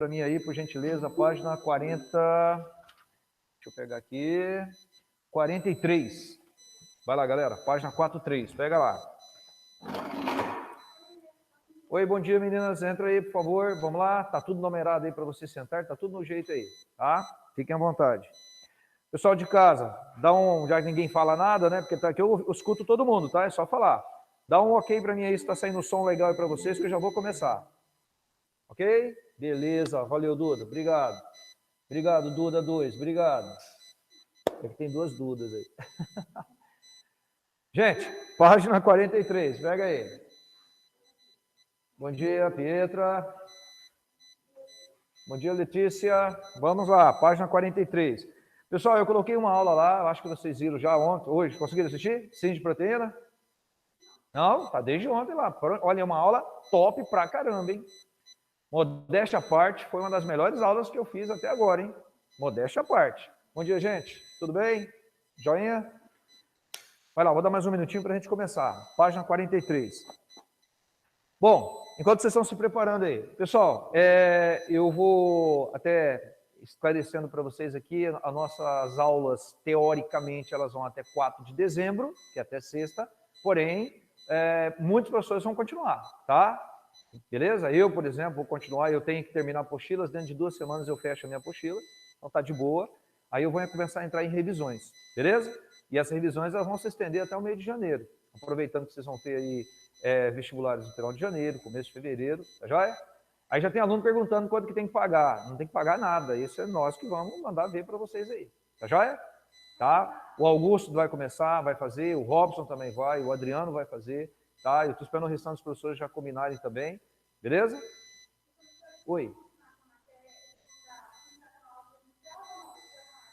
para mim aí, por gentileza, página 40. Deixa eu pegar aqui. 43. Vai lá, galera. Página 43. Pega lá. Oi, bom dia, meninas. Entra aí, por favor. Vamos lá. Tá tudo numerado aí para você sentar. Tá tudo no jeito aí, tá? Fiquem à vontade. Pessoal de casa, dá um... Já que ninguém fala nada, né? Porque tá aqui eu escuto todo mundo, tá? É só falar. Dá um ok para mim aí se tá saindo som legal aí para vocês, que eu já vou começar. Ok? Beleza. Valeu, Duda. Obrigado. Obrigado, Duda 2. Obrigado. É que tem duas Dudas aí. Gente, página 43. Pega aí. Bom dia, Pietra. Bom dia, Letícia. Vamos lá, página 43. Pessoal, eu coloquei uma aula lá, eu acho que vocês viram já ontem, hoje. Conseguiram assistir? Sim de proteína? Não? Tá desde ontem lá. Olha, é uma aula top pra caramba, hein? Modéstia à parte, foi uma das melhores aulas que eu fiz até agora, hein? Modéstia à parte. Bom dia, gente. Tudo bem? Joinha? Vai lá, vou dar mais um minutinho para a gente começar. Página 43. Bom, enquanto vocês estão se preparando aí, pessoal, eu vou até esclarecendo para vocês aqui, as nossas aulas, teoricamente, elas vão até 4 de dezembro, que é até sexta, porém, muitos professores vão continuar, tá? Beleza? Eu, por exemplo, vou continuar, eu tenho que terminar apostilas, dentro de 2 semanas eu fecho a minha apostila, então tá de boa, aí eu vou começar a entrar em revisões, beleza? E essas revisões elas vão se estender até o mês de janeiro, aproveitando que vocês vão ter aí vestibulares no final de janeiro, começo de fevereiro, tá joia? Aí já tem aluno perguntando quanto que tem que pagar, não tem que pagar nada, isso é nós que vamos mandar ver para vocês aí, tá joia? Tá? O Augusto vai começar, vai fazer, o Robson também vai, o Adriano vai fazer, tá? Eu estou esperando o restante dos professores já combinarem também, beleza? Oi.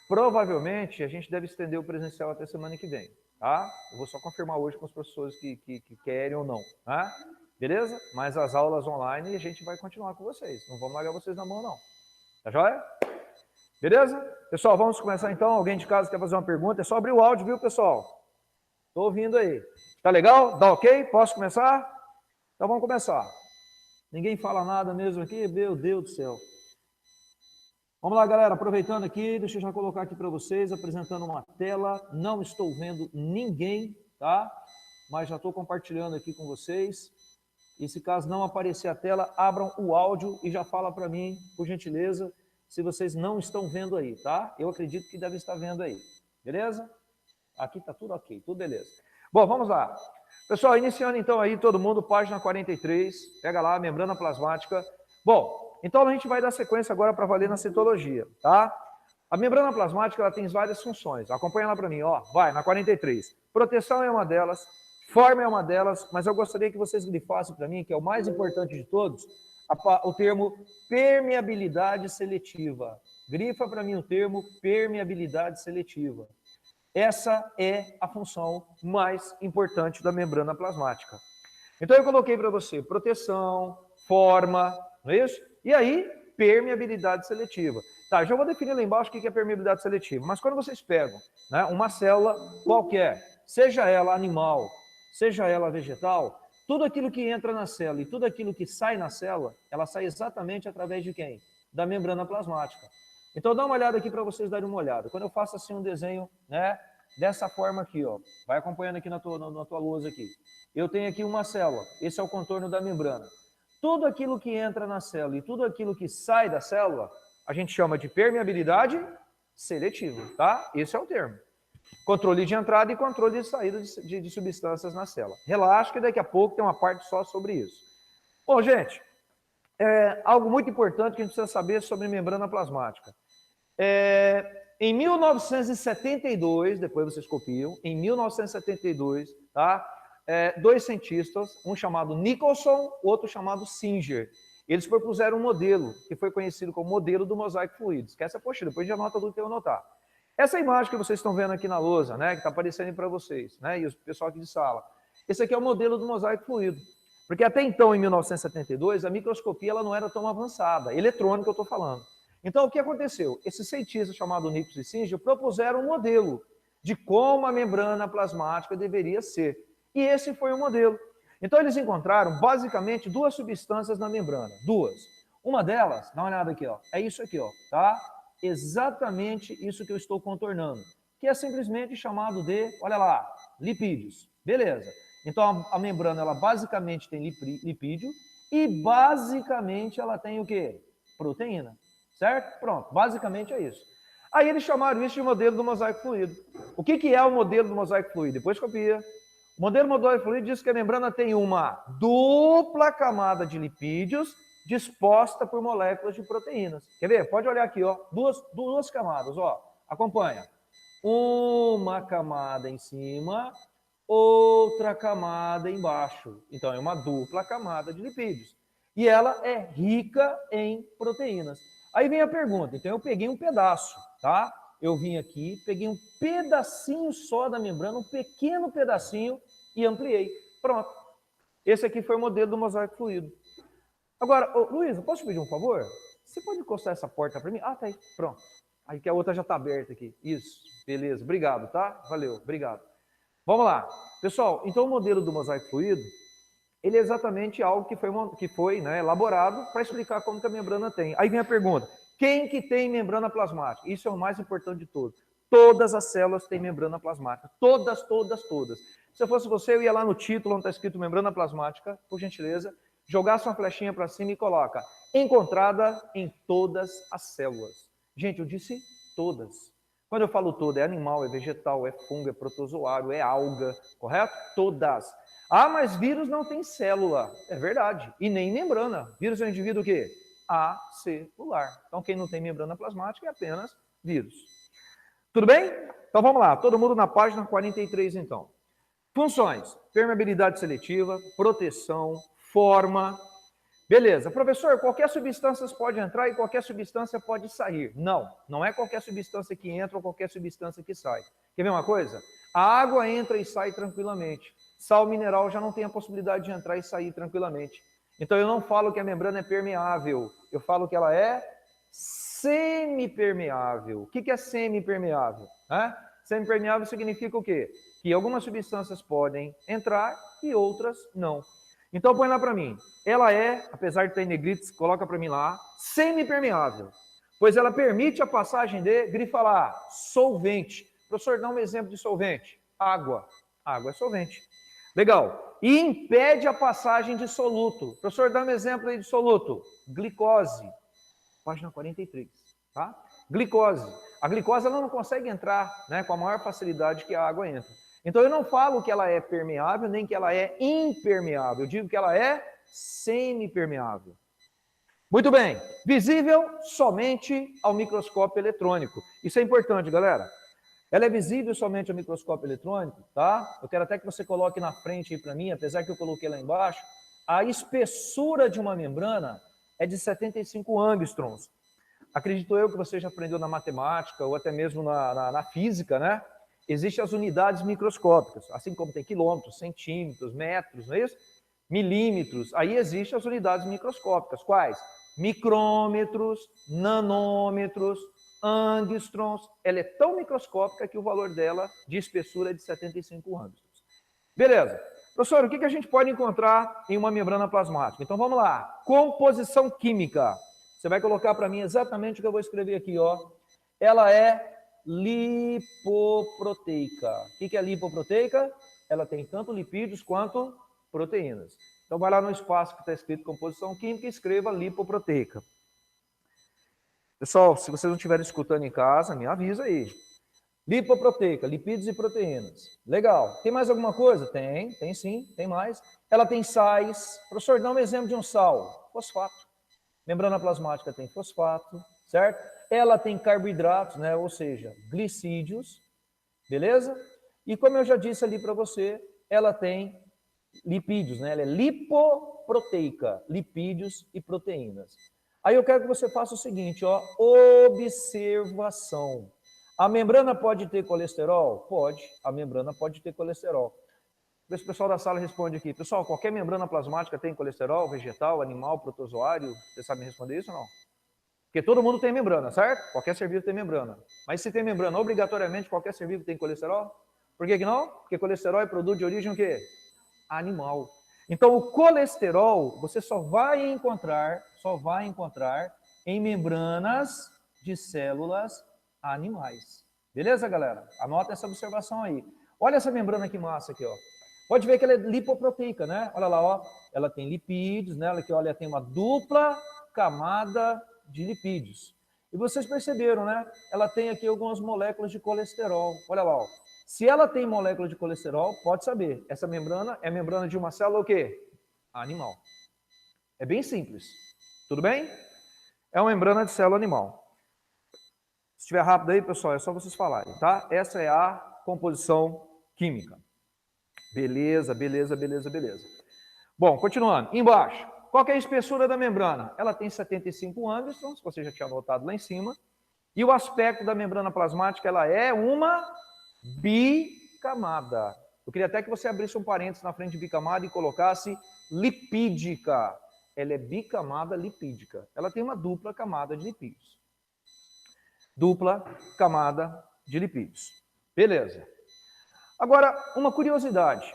Provavelmente a gente deve estender o presencial até semana que vem, tá? Eu vou só confirmar hoje com os professores que querem ou não, tá? Beleza? Mas as aulas online a gente vai continuar com vocês, não vamos largar vocês na mão não, tá joia? Beleza? Pessoal, vamos começar então. Alguém de casa quer fazer uma pergunta? É só abrir o áudio, viu, pessoal? Estou ouvindo aí. Tá legal? Dá ok? Posso começar? Então vamos começar. Ninguém fala nada mesmo aqui? Meu Deus do céu. Vamos lá, galera. Aproveitando aqui, deixa eu já colocar aqui para vocês, apresentando uma tela. Não estou vendo ninguém, tá? Mas já estou compartilhando aqui com vocês. E se caso não aparecer a tela, abram o áudio e já fala para mim, por gentileza, se vocês não estão vendo aí, tá? Eu acredito que devem estar vendo aí. Beleza? Aqui tá tudo ok, tudo beleza. Bom, vamos lá. Pessoal, iniciando então aí todo mundo, página 43, pega lá, membrana plasmática. Bom, então a gente vai dar sequência agora para valer na citologia, tá? A membrana plasmática, ela tem várias funções. Acompanha lá para mim, ó, vai, na 43. Proteção é uma delas, forma é uma delas, mas eu gostaria que vocês grifassem para mim, que é o mais importante de todos, o termo permeabilidade seletiva. Grifa para mim o termo permeabilidade seletiva. Essa é a função mais importante da membrana plasmática. Então eu coloquei para você proteção, forma, não é isso? E aí, permeabilidade seletiva. Tá, já vou definir lá embaixo o que é permeabilidade seletiva, mas quando vocês pegam, né, uma célula qualquer, seja ela animal, seja ela vegetal, tudo aquilo que entra na célula e tudo aquilo que sai na célula, ela sai exatamente através de quem? Da membrana plasmática. Então dá uma olhada aqui para vocês darem uma olhada. Quando eu faço assim um desenho, né, dessa forma aqui, ó, vai acompanhando aqui na tua lousa aqui. Eu tenho aqui uma célula, esse é o contorno da membrana. Tudo aquilo que entra na célula e tudo aquilo que sai da célula, a gente chama de permeabilidade seletiva, tá? Esse é o termo. Controle de entrada e controle de saída de substâncias na célula. Relaxa que daqui a pouco tem uma parte só sobre isso. Bom, gente, algo muito importante que a gente precisa saber sobre membrana plasmática. Em 1972, depois vocês copiam, em 1972, tá? Dois cientistas, um chamado Nicholson, outro chamado Singer, eles propuseram um modelo que foi conhecido como modelo do mosaico fluido. Esquece a apostila, depois a gente anota tudo que eu anotar. Essa imagem que vocês estão vendo aqui na lousa, né, que está aparecendo para vocês, né, e o pessoal aqui de sala, esse aqui é o modelo do mosaico fluido. Porque até então, em 1972, a microscopia ela não era tão avançada, eletrônica eu estou falando. Então, o que aconteceu? Esses cientistas chamados Nicholson e Singer propuseram um modelo de como a membrana plasmática deveria ser. E esse foi o modelo. Então, eles encontraram, basicamente, duas substâncias na membrana. Duas. Uma delas, dá uma olhada aqui, ó, é isso aqui, ó, tá? Exatamente isso que eu estou contornando, que é simplesmente chamado de, olha lá, lipídios. Beleza. Então, a membrana, ela basicamente tem lipídio e basicamente ela tem o quê? Proteína, certo? Pronto, basicamente é isso. Aí eles chamaram isso de modelo do mosaico fluido. O que é o modelo do mosaico fluido? Depois copia. O modelo do mosaico fluido diz que a membrana tem uma dupla camada de lipídios disposta por moléculas de proteínas. Quer ver? Pode olhar aqui, ó, duas camadas, ó. Acompanha. Uma camada em cima, outra camada embaixo. Então, é uma dupla camada de lipídios. E ela é rica em proteínas. Aí vem a pergunta. Então, eu peguei um pedaço, tá? Eu vim aqui, peguei um pedacinho só da membrana, um pequeno pedacinho, e ampliei. Pronto. Esse aqui foi o modelo do mosaico fluido. Agora, Luísa, posso te pedir um favor? Você pode encostar essa porta para mim? Ah, tá aí. Pronto. Aí que a outra já está aberta aqui. Isso. Beleza. Obrigado, tá? Valeu. Obrigado. Vamos lá. Pessoal, então o modelo do mosaico fluido, ele é exatamente algo que foi né, elaborado para explicar como que a membrana tem. Aí vem a pergunta, quem que tem membrana plasmática? Isso é o mais importante de tudo. Todas as células têm membrana plasmática. Todas, todas, todas. Se eu fosse você, eu ia lá no título, onde está escrito membrana plasmática, por gentileza, jogasse uma flechinha para cima e coloca, encontrada em todas as células. Gente, eu disse todas. Quando eu falo todo, é animal, é vegetal, é fungo, é protozoário, é alga, correto? Todas. Ah, mas vírus não tem célula. É verdade. E nem membrana. Vírus é um indivíduo o quê? Acelular. Então, quem não tem membrana plasmática é apenas vírus. Tudo bem? Então, vamos lá. Todo mundo na página 43, então. Funções. Permeabilidade seletiva, proteção, forma. Beleza. Professor, qualquer substância pode entrar e qualquer substância pode sair. Não, não é qualquer substância que entra ou qualquer substância que sai. Quer ver uma coisa? A água entra e sai tranquilamente. Sal mineral já não tem a possibilidade de entrar e sair tranquilamente. Então eu não falo que a membrana é permeável, eu falo que ela é semipermeável. O que é semipermeável? Semipermeável significa o quê? Que algumas substâncias podem entrar e outras não. Então põe lá para mim. Ela é, apesar de ter negrite, coloca para mim lá, semipermeável. Pois ela permite a passagem de, grifa lá, solvente. Professor, dá um exemplo de solvente. Água. Água é solvente. Legal. E impede a passagem de soluto. Professor, dá um exemplo aí de soluto. Glicose. Página 43. Tá? Glicose. A glicose ela não consegue entrar né, com a maior facilidade que a água entra. Então eu não falo que ela é permeável, nem que ela é impermeável. Eu digo que ela é semipermeável. Muito bem. Visível somente ao microscópio eletrônico. Isso é importante, galera. Ela é visível somente ao microscópio eletrônico, tá? Eu quero até que você coloque na frente aí para mim, apesar que eu coloquei lá embaixo. A espessura de uma membrana é de 75 angstroms. Acredito eu que você já aprendeu na matemática ou até mesmo na física, né? Existem as unidades microscópicas, assim como tem quilômetros, centímetros, metros, não é isso? Milímetros. Aí existem as unidades microscópicas. Quais? Micrômetros, nanômetros, angstroms. Ela é tão microscópica que o valor dela de espessura é de 75 angstroms. Beleza. Professor, o que a gente pode encontrar em uma membrana plasmática? Então vamos lá. Composição química. Você vai colocar para mim exatamente o que eu vou escrever aqui, ó. Ela é lipoproteica. O que é lipoproteica? Ela tem tanto lipídios quanto proteínas. Então vai lá no espaço que está escrito composição química e escreva lipoproteica. Pessoal, se vocês não estiverem escutando em casa, me avisa aí. Lipoproteica, lipídios e proteínas. Legal. Tem mais alguma coisa? Tem sim, tem mais. Ela tem sais. Professor, dá um exemplo de um sal. Fosfato. Membrana plasmática tem fosfato, certo? Ela tem carboidratos, né? Ou seja, glicídios, beleza? E como eu já disse ali para você, ela tem lipídios, né? Ela é lipoproteica, lipídios e proteínas. Aí eu quero que você faça o seguinte, ó, observação. A membrana pode ter colesterol? Pode, a membrana pode ter colesterol. O pessoal da sala responde aqui. Pessoal, qualquer membrana plasmática tem colesterol, vegetal, animal, protozoário? Você sabe me responder isso ou não? Porque todo mundo tem membrana, certo? Qualquer ser vivo tem membrana. Mas se tem membrana, obrigatoriamente qualquer ser vivo tem colesterol? Por que não? Porque colesterol é produto de origem o quê? Animal. Então, o colesterol você só vai encontrar em membranas de células animais. Beleza, galera? Anota essa observação aí. Olha essa membrana que massa aqui, ó. Pode ver que ela é lipoproteica, né? Olha lá, ó. Ela tem lipídios, né? Ela aqui, olha, tem uma dupla camada de lipídios. E vocês perceberam, né? Ela tem aqui algumas moléculas de colesterol. Olha lá, ó. Se ela tem molécula de colesterol, pode saber. Essa membrana é a membrana de uma célula o quê? Animal. É bem simples. Tudo bem? É uma membrana de célula animal. Se estiver rápido aí, pessoal, é só vocês falarem, tá? Essa é a composição química. Beleza, beleza, beleza, beleza. Bom, continuando. Embaixo, qual que é a espessura da membrana? Ela tem 75 angstroms, você já tinha anotado lá em cima. E o aspecto da membrana plasmática, ela é uma bicamada. Eu queria até que você abrisse um parênteses na frente de bicamada e colocasse lipídica. Ela é bicamada lipídica. Ela tem uma dupla camada de lipídios. Dupla camada de lipídios. Beleza. Agora, uma curiosidade.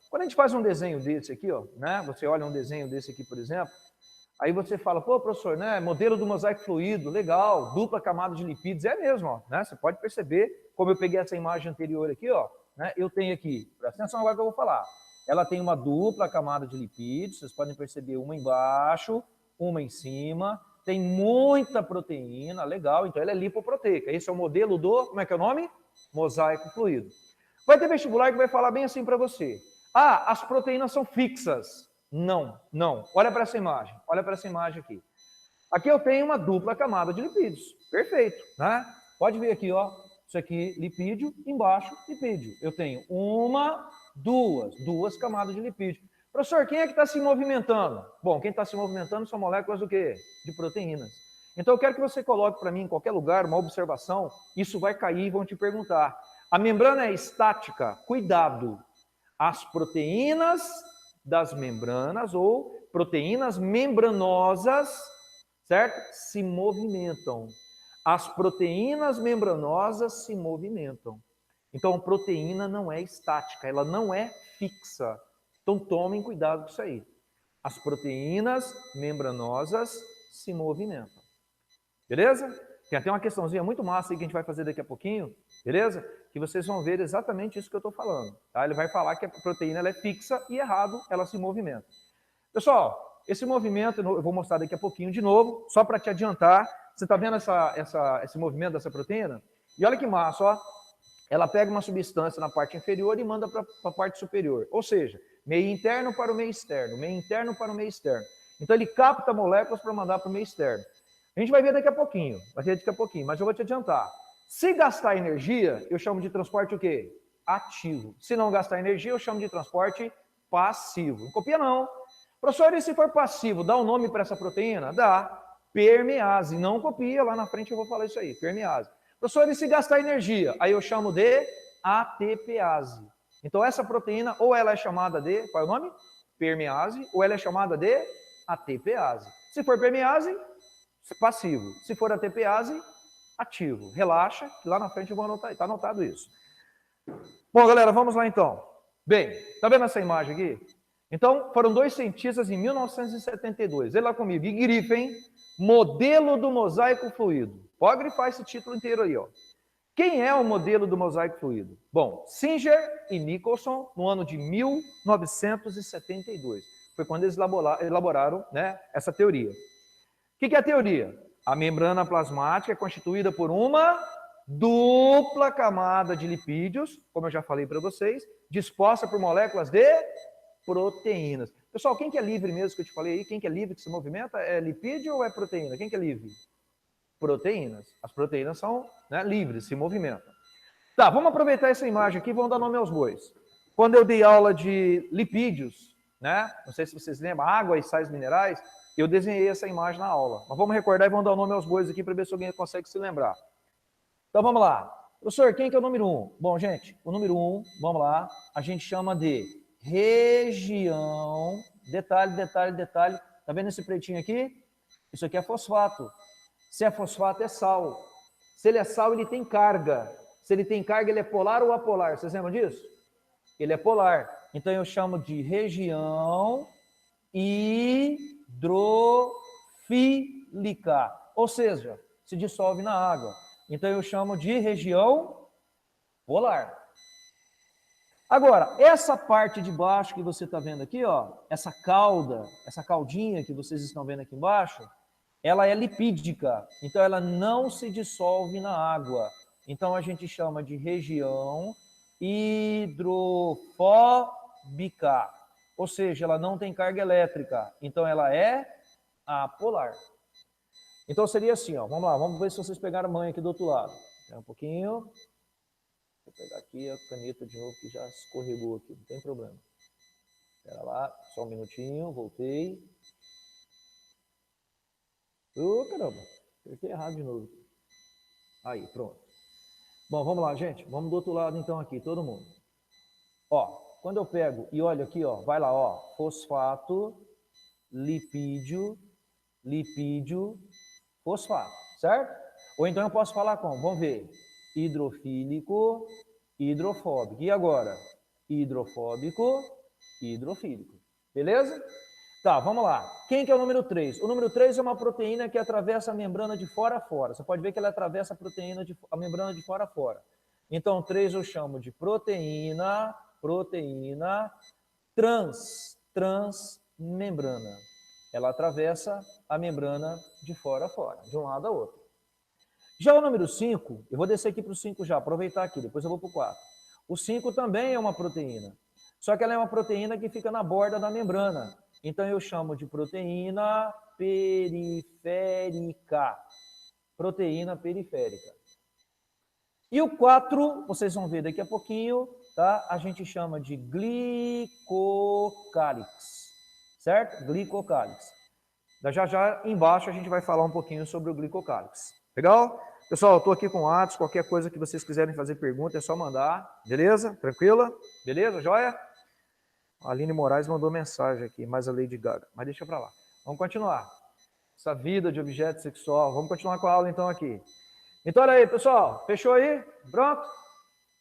Quando a gente faz um desenho desse aqui, ó, né? Você olha um desenho desse aqui, por exemplo, aí você fala, pô, professor, né? Modelo do mosaico fluido, legal, dupla camada de lipídios, é mesmo, ó, né? Você pode perceber, como eu peguei essa imagem anterior aqui, ó, né? Eu tenho aqui, presta atenção agora que eu vou falar. Ela tem uma dupla camada de lipídios, vocês podem perceber uma embaixo, uma em cima, tem muita proteína, legal, então ela é lipoproteica. Esse é o modelo do, como é que é o nome? Mosaico fluido. Vai ter vestibular que vai falar bem assim para você. Ah, as proteínas são fixas. Não, não. Olha para essa imagem aqui. Aqui eu tenho uma dupla camada de lipídios. Perfeito, né? Pode ver aqui, ó. Isso aqui, lipídio, embaixo, lipídio. Eu tenho duas camadas de lipídio. Professor, quem é que está se movimentando? Bom, quem está se movimentando são moléculas do quê? De proteínas. Então eu quero que você coloque para mim em qualquer lugar uma observação. Isso vai cair e vão te perguntar. A membrana é estática? Cuidado! As proteínas das membranas ou proteínas membranosas, certo? Se movimentam. As proteínas membranosas se movimentam. Então, a proteína não é estática, ela não é fixa. Então, tomem cuidado com isso aí. As proteínas membranosas se movimentam. Beleza? Tem até uma questãozinha muito massa aí que a gente vai fazer daqui a pouquinho, beleza? Que vocês vão ver exatamente isso que eu estou falando. Tá? Ele vai falar que a proteína ela é fixa e errado, ela se movimenta. Pessoal, esse movimento, eu vou mostrar daqui a pouquinho de novo, só para te adiantar. Você está vendo esse movimento dessa proteína? E olha que massa, ó. Ela pega uma substância na parte inferior e manda para a parte superior. Ou seja, meio interno para o meio externo, meio interno para o meio externo. Então ele capta moléculas para mandar para o meio externo. A gente vai ver daqui a pouquinho, mas eu vou te adiantar. Se gastar energia, eu chamo de transporte o quê? Ativo. Se não gastar energia, eu chamo de transporte passivo. Não copia não. Professor, e se for passivo, dá um nome para essa proteína? Dá. Permease. Não copia, lá na frente eu vou falar isso aí, permease. Professor, e se gastar energia? Aí eu chamo de ATPase. Então essa proteína, ou ela é chamada de, qual é o nome? Permease, ou ela é chamada de ATPase. Se for permease, passivo. Se for ATPase, ativo. Relaxa, que lá na frente eu vou anotar, está anotado isso. Bom, galera, vamos lá então. Bem, tá vendo essa imagem aqui? Então, foram dois cientistas em 1972. Vê lá comigo, e grifem, modelo do mosaico fluido. Pode grifar esse título inteiro aí, ó. Quem é o modelo do mosaico fluido? Bom, Singer e Nicholson, no ano de 1972. Foi quando eles elaboraram, né, essa teoria. O que é a teoria? A membrana plasmática é constituída por uma dupla camada de lipídios, como eu já falei para vocês, disposta por moléculas de proteínas. Pessoal, quem que é livre mesmo que eu te falei aí? Quem que é livre que se movimenta? É lipídio ou é proteína? Quem que é livre? Proteínas. As proteínas são, né, livres, se movimentam. Tá, vamos aproveitar essa imagem aqui e vamos dar nome aos bois. Quando eu dei aula de lipídios, né, não sei se vocês lembram, água e sais minerais, eu desenhei essa imagem na aula. Mas vamos recordar e vamos dar o nome aos bois aqui para ver se alguém consegue se lembrar. Então vamos lá. Professor, quem que é o número 1? Bom, gente, o número 1, vamos lá, a gente chama de região, detalhe, tá vendo esse pretinho aqui? Isso aqui é fosfato. Se é fosfato, é sal. Se ele é sal, ele tem carga. Se ele tem carga, ele é polar ou apolar? Vocês lembram disso? Ele é polar. Então eu chamo de região hidrofílica, ou seja, se dissolve na água. Então eu chamo de região polar. Agora, essa parte de baixo que você está vendo aqui, ó, essa cauda, essa caudinha que vocês estão vendo aqui embaixo, ela é lipídica, então ela não se dissolve na água. Então a gente chama de região hidrofóbica, ou seja, ela não tem carga elétrica, então ela é apolar. Então seria assim, ó, vamos lá, vamos ver se vocês pegaram a manha aqui do outro lado. Um pouquinho. Vou pegar aqui a caneta de novo que já escorregou aqui, não tem problema. Espera lá, só um minutinho, voltei. Caramba, apertei errado de novo. Aí, pronto. Bom, vamos lá, gente. Vamos do outro lado então aqui, todo mundo. Ó, quando eu pego e olho aqui, ó, vai lá, ó, fosfato, lipídio, fosfato, certo? Ou então eu posso falar como? Vamos ver. Hidrofílico, hidrofóbico. E agora? Hidrofóbico, hidrofílico. Beleza? Tá, vamos lá. Quem que é o número 3? O número 3 é uma proteína que atravessa a membrana de fora a fora. Você pode ver que ela atravessa a membrana de fora a fora. Então, 3 eu chamo de proteína transmembrana. Ela atravessa a membrana de fora a fora, de um lado a outro. Já o número 5, eu vou descer aqui para o 5 já, aproveitar aqui, depois eu vou para o 4. O 5 também é uma proteína, só que ela é uma proteína que fica na borda da membrana. Então eu chamo de proteína periférica. Proteína periférica. E o 4, vocês vão ver daqui a pouquinho, tá? A gente chama de glicocálix, certo? Glicocálix. Já embaixo a gente vai falar um pouquinho sobre o glicocálix. Legal? Pessoal, eu estou aqui com o Atos, qualquer coisa que vocês quiserem fazer pergunta é só mandar, beleza? Tranquila? Beleza? Joia? A Aline Moraes mandou mensagem aqui, mais a Lady Gaga, mas deixa para lá. Vamos continuar. Essa vida de objeto sexual, vamos continuar com a aula então aqui. Então olha aí, pessoal, fechou aí? Pronto?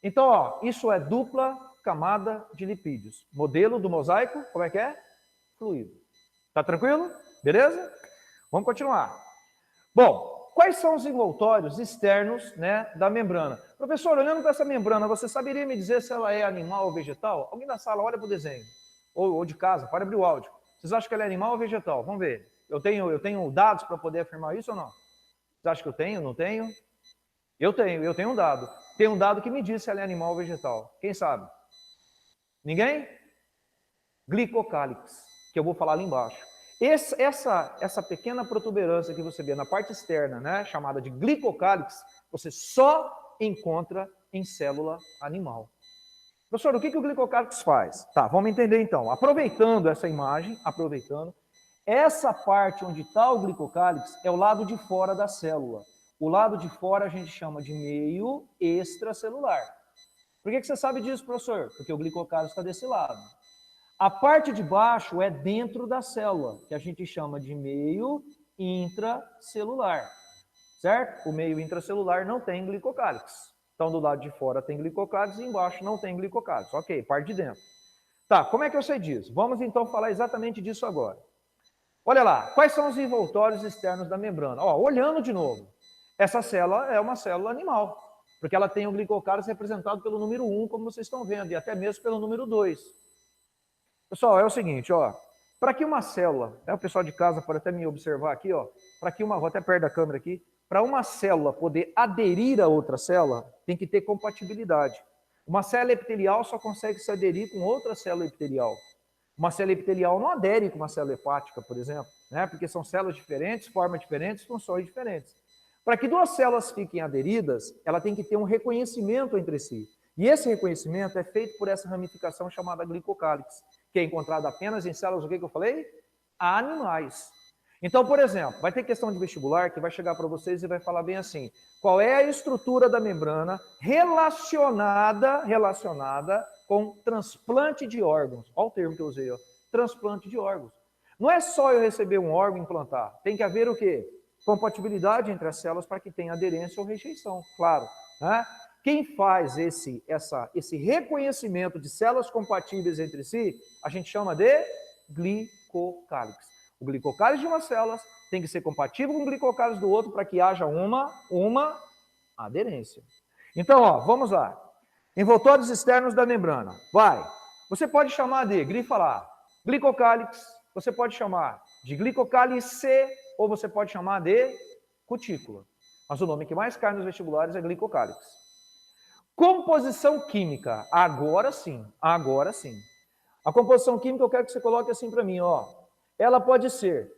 Então, ó, isso é dupla camada de lipídios. Modelo do mosaico, como é que é? Fluido. Tá tranquilo? Beleza? Vamos continuar. Bom, quais são os envoltórios externos, né, da membrana? Professor, olhando para essa membrana, você saberia me dizer se ela é animal ou vegetal? Alguém da sala, olha para o desenho. Ou de casa, para abrir o áudio. Vocês acham que ela é animal ou vegetal? Vamos ver. Eu tenho dados para poder afirmar isso ou não? Vocês acham que eu tenho? Não tenho? Eu tenho um dado. Tem um dado que me diz se ela é animal ou vegetal. Quem sabe? Ninguém? Glicocálix, que eu vou falar ali embaixo. Essa pequena protuberância que você vê na parte externa, né, chamada de glicocálix, você só encontra em célula animal. Professor, o que o glicocálix faz? Tá, vamos entender então. Aproveitando essa imagem, essa parte onde está o glicocálix é o lado de fora da célula. O lado de fora a gente chama de meio extracelular. Por que você sabe disso, professor? Porque o glicocálix está desse lado. A parte de baixo é dentro da célula, que a gente chama de meio intracelular, certo? O meio intracelular não tem glicocálix. Então, do lado de fora tem glicocálix e embaixo não tem glicocálix. Ok, parte de dentro. Tá, como é que eu sei disso? Vamos então falar exatamente disso agora. Olha lá, quais são os envoltórios externos da membrana? Ó, olhando de novo, essa célula é uma célula animal, porque ela tem o glicocálix representado pelo número 1, como vocês estão vendo, e até mesmo pelo número 2. Pessoal, é o seguinte, ó, para que uma célula, o pessoal de casa pode até me observar aqui, ó, vou até perto da câmera aqui, para uma célula poder aderir a outra célula, tem que ter compatibilidade. Uma célula epitelial só consegue se aderir com outra célula epitelial. Uma célula epitelial não adere com uma célula hepática, por exemplo, né? Porque são células diferentes, formas diferentes, funções diferentes. Para que duas células fiquem aderidas, ela tem que ter um reconhecimento entre si. E esse reconhecimento é feito por essa ramificação chamada glicocálix, que é encontrada apenas em células, o que eu falei? Animais. Então, por exemplo, vai ter questão de vestibular que vai chegar para vocês e vai falar bem assim, qual é a estrutura da membrana relacionada com transplante de órgãos. Olha o termo que eu usei, ó, transplante de órgãos. Não é só eu receber um órgão e implantar, tem que haver o quê? Compatibilidade entre as células para que tenha aderência ou rejeição, claro. Né? Quem faz esse reconhecimento de células compatíveis entre si, a gente chama de glicocálix. O glicocálix de uma célula tem que ser compatível com o glicocálix do outro para que haja uma aderência. Então, ó, vamos lá. Envoltórios externos da membrana. Vai. Você pode chamar de, grifa lá, glicocálix, você pode chamar de glicocálice, ou você pode chamar de cutícula. Mas o nome que mais cai nos vestibulares é glicocálix. Composição química. Agora sim, agora sim. A composição química eu quero que você coloque assim para mim, ó. Ela pode ser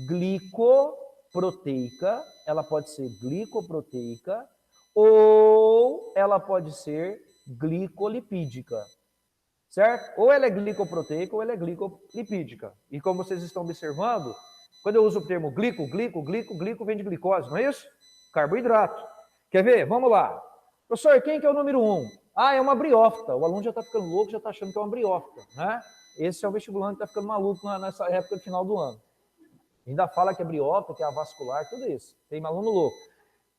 glicoproteica, ou ela pode ser glicolipídica, certo? Ou ela é glicoproteica ou ela é glicolipídica. E como vocês estão observando, quando eu uso o termo glico vem de glicose, não é isso? Carboidrato. Quer ver? Vamos lá. Professor, quem que é o número 1? Ah, é uma briófita. O aluno já está ficando louco, já está achando que é uma briófita, né? Esse é o vestibulante que está ficando maluco nessa época de final do ano. Ainda fala que é briófita, que é avascular, tudo isso. Tem aluno louco.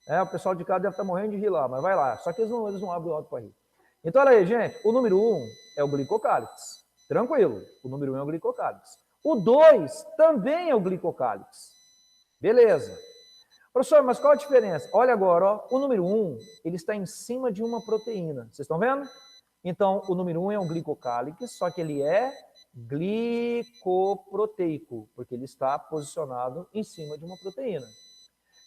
O pessoal de casa deve estar morrendo de rir lá, mas vai lá. Só que eles não abrem o óculos para rir. Então, olha aí, gente. O número 1 é o glicocálix. Tranquilo. O número 1 é o glicocálix. O 2 também é o glicocálix. Beleza. Professor, mas qual a diferença? Olha agora, ó, o número 1, ele está em cima de uma proteína. Vocês estão vendo? Então, o número 1 é um glicocálix, só que ele é glicoproteico, porque ele está posicionado em cima de uma proteína.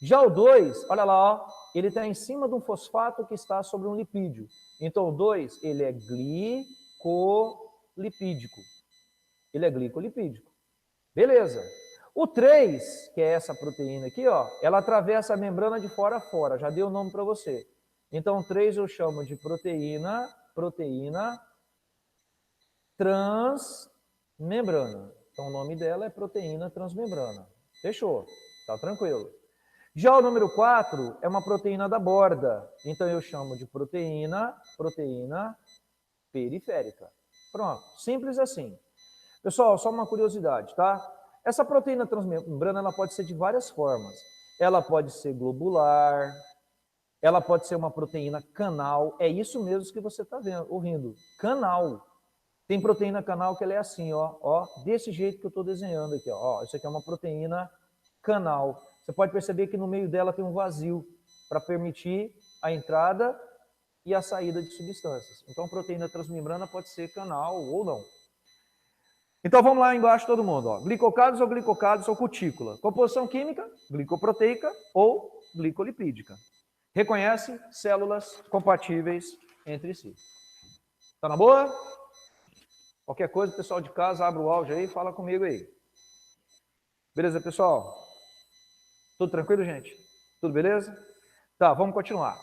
Já o 2, olha lá, ó, ele está em cima de um fosfato que está sobre um lipídio. Então, o 2, ele é glicolipídico. Ele é glicolipídico. Beleza. O 3, que é essa proteína aqui, ó, ela atravessa a membrana de fora a fora. Já dei o nome para você. Então, 3 eu chamo de proteína transmembrana. Então, o nome dela é proteína transmembrana. Fechou. Tá tranquilo. Já o número 4 é uma proteína da borda. Então, eu chamo de proteína periférica. Pronto. Simples assim. Pessoal, só uma curiosidade, tá? Essa proteína transmembrana ela pode ser de várias formas. Ela pode ser globular, ela pode ser uma proteína canal. É isso mesmo que você está ouvindo. Canal. Tem proteína canal que ela é assim, ó, desse jeito que eu estou desenhando aqui. Ó. Isso aqui é uma proteína canal. Você pode perceber que no meio dela tem um vazio para permitir a entrada e a saída de substâncias. Então, a proteína transmembrana pode ser canal ou não. Então, vamos lá embaixo todo mundo. Ó. Glicocálix ou cutícula. Composição química, glicoproteica ou glicolipídica. Reconhece células compatíveis entre si. Tá na boa? Qualquer coisa, o pessoal de casa, abre o áudio aí e fala comigo aí. Beleza, pessoal? Tudo tranquilo, gente? Tudo beleza? Tá, vamos continuar.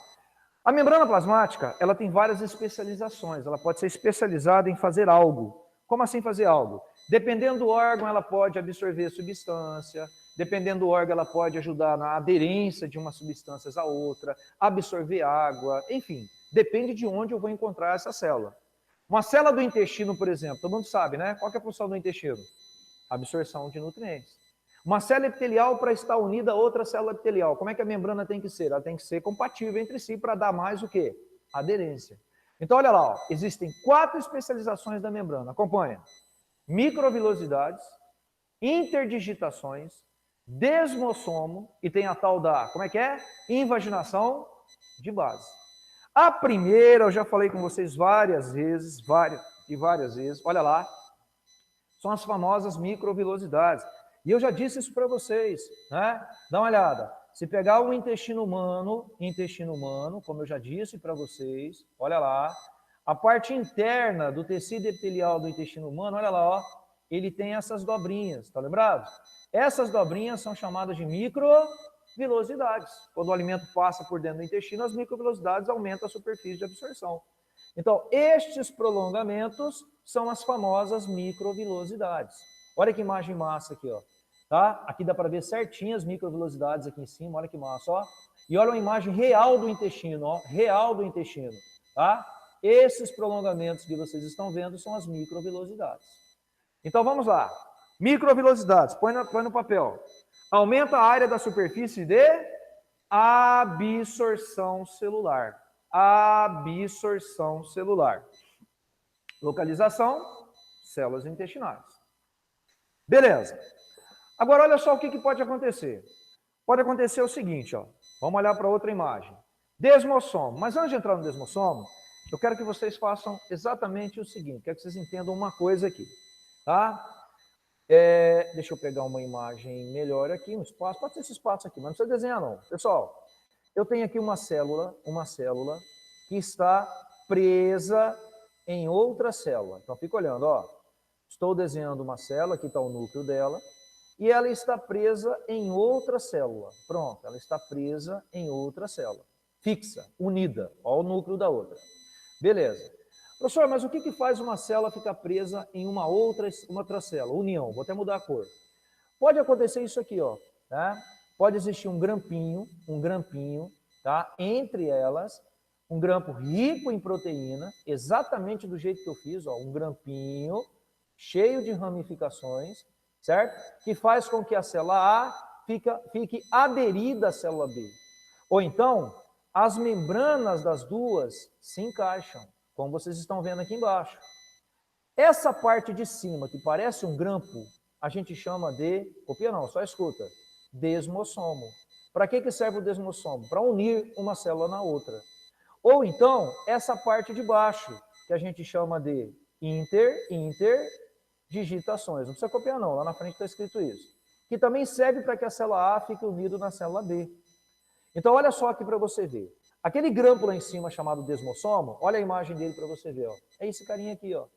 A membrana plasmática, ela tem várias especializações. Ela pode ser especializada em fazer algo. Como assim fazer algo? Dependendo do órgão, ela pode absorver substância. Dependendo do órgão, ela pode ajudar na aderência de umas substâncias à outra, absorver água, enfim. Depende de onde eu vou encontrar essa célula. Uma célula do intestino, por exemplo, todo mundo sabe, né? Qual que é a função do intestino? Absorção de nutrientes. Uma célula epitelial para estar unida a outra célula epitelial. Como é que a membrana tem que ser? Ela tem que ser compatível entre si para dar mais o quê? Aderência. Então, olha lá, ó, existem 4 especializações da membrana. Acompanha. Microvilosidades, interdigitações, desmossomo e tem a tal da, como é que é? Invaginação de base. A primeira, eu já falei com vocês várias vezes, olha lá, são as famosas microvilosidades. E eu já disse isso para vocês, né? Dá uma olhada. Se pegar o intestino humano, como eu já disse para vocês, olha lá, a parte interna do tecido epitelial do intestino humano, olha lá, ó, ele tem essas dobrinhas, tá lembrado? Essas dobrinhas são chamadas de microvilosidades. Quando o alimento passa por dentro do intestino, as microvilosidades aumentam a superfície de absorção. Então, estes prolongamentos são as famosas microvilosidades. Olha que imagem massa aqui, ó. Tá? Aqui dá para ver certinho as microvilosidades aqui em cima, olha que massa, ó. E olha a imagem real do intestino, ó, real do intestino, tá? Esses prolongamentos que vocês estão vendo são as microvilosidades. Então vamos lá. Microvilosidades, põe no papel. Aumenta a área da superfície de absorção celular. Absorção celular. Localização, células intestinais. Beleza. Agora, olha só o que pode acontecer. Pode acontecer o seguinte, ó. Vamos olhar para outra imagem. Desmossomo. Mas antes de entrar no desmossomo, eu quero que vocês façam exatamente o seguinte. Quero que vocês entendam uma coisa aqui. Tá? Deixa eu pegar uma imagem melhor aqui, um espaço. Pode ser esse espaço aqui, mas não precisa desenhar não. Pessoal, eu tenho aqui uma célula que está presa em outra célula. Então, fica olhando, ó. Estou desenhando uma célula, aqui está o núcleo dela, e ela está presa em outra célula. Pronto, ela está presa em outra célula. Fixa, unida, ó o núcleo da outra. Beleza. Professor, mas o que faz uma célula ficar presa em uma outra célula? União, vou até mudar a cor. Pode acontecer isso aqui, ó, tá? Pode existir um grampinho, tá? Entre elas, um grampo rico em proteína, exatamente do jeito que eu fiz, ó, um grampinho cheio de ramificações, certo? Que faz com que a célula A fique aderida à célula B. Ou então, as membranas das duas se encaixam, como vocês estão vendo aqui embaixo. Essa parte de cima, que parece um grampo, a gente chama de, copia não, só escuta, desmossomo. Para que serve o desmossomo? Para unir uma célula na outra. Ou então, essa parte de baixo, que a gente chama de interdigitações. Não precisa copiar não, lá na frente está escrito isso. Que também serve para que a célula A fique unida na célula B. Então, olha só aqui para você ver. Aquele grampo lá em cima chamado desmossomo, olha a imagem dele para você ver. Ó. É esse carinha aqui. Ó.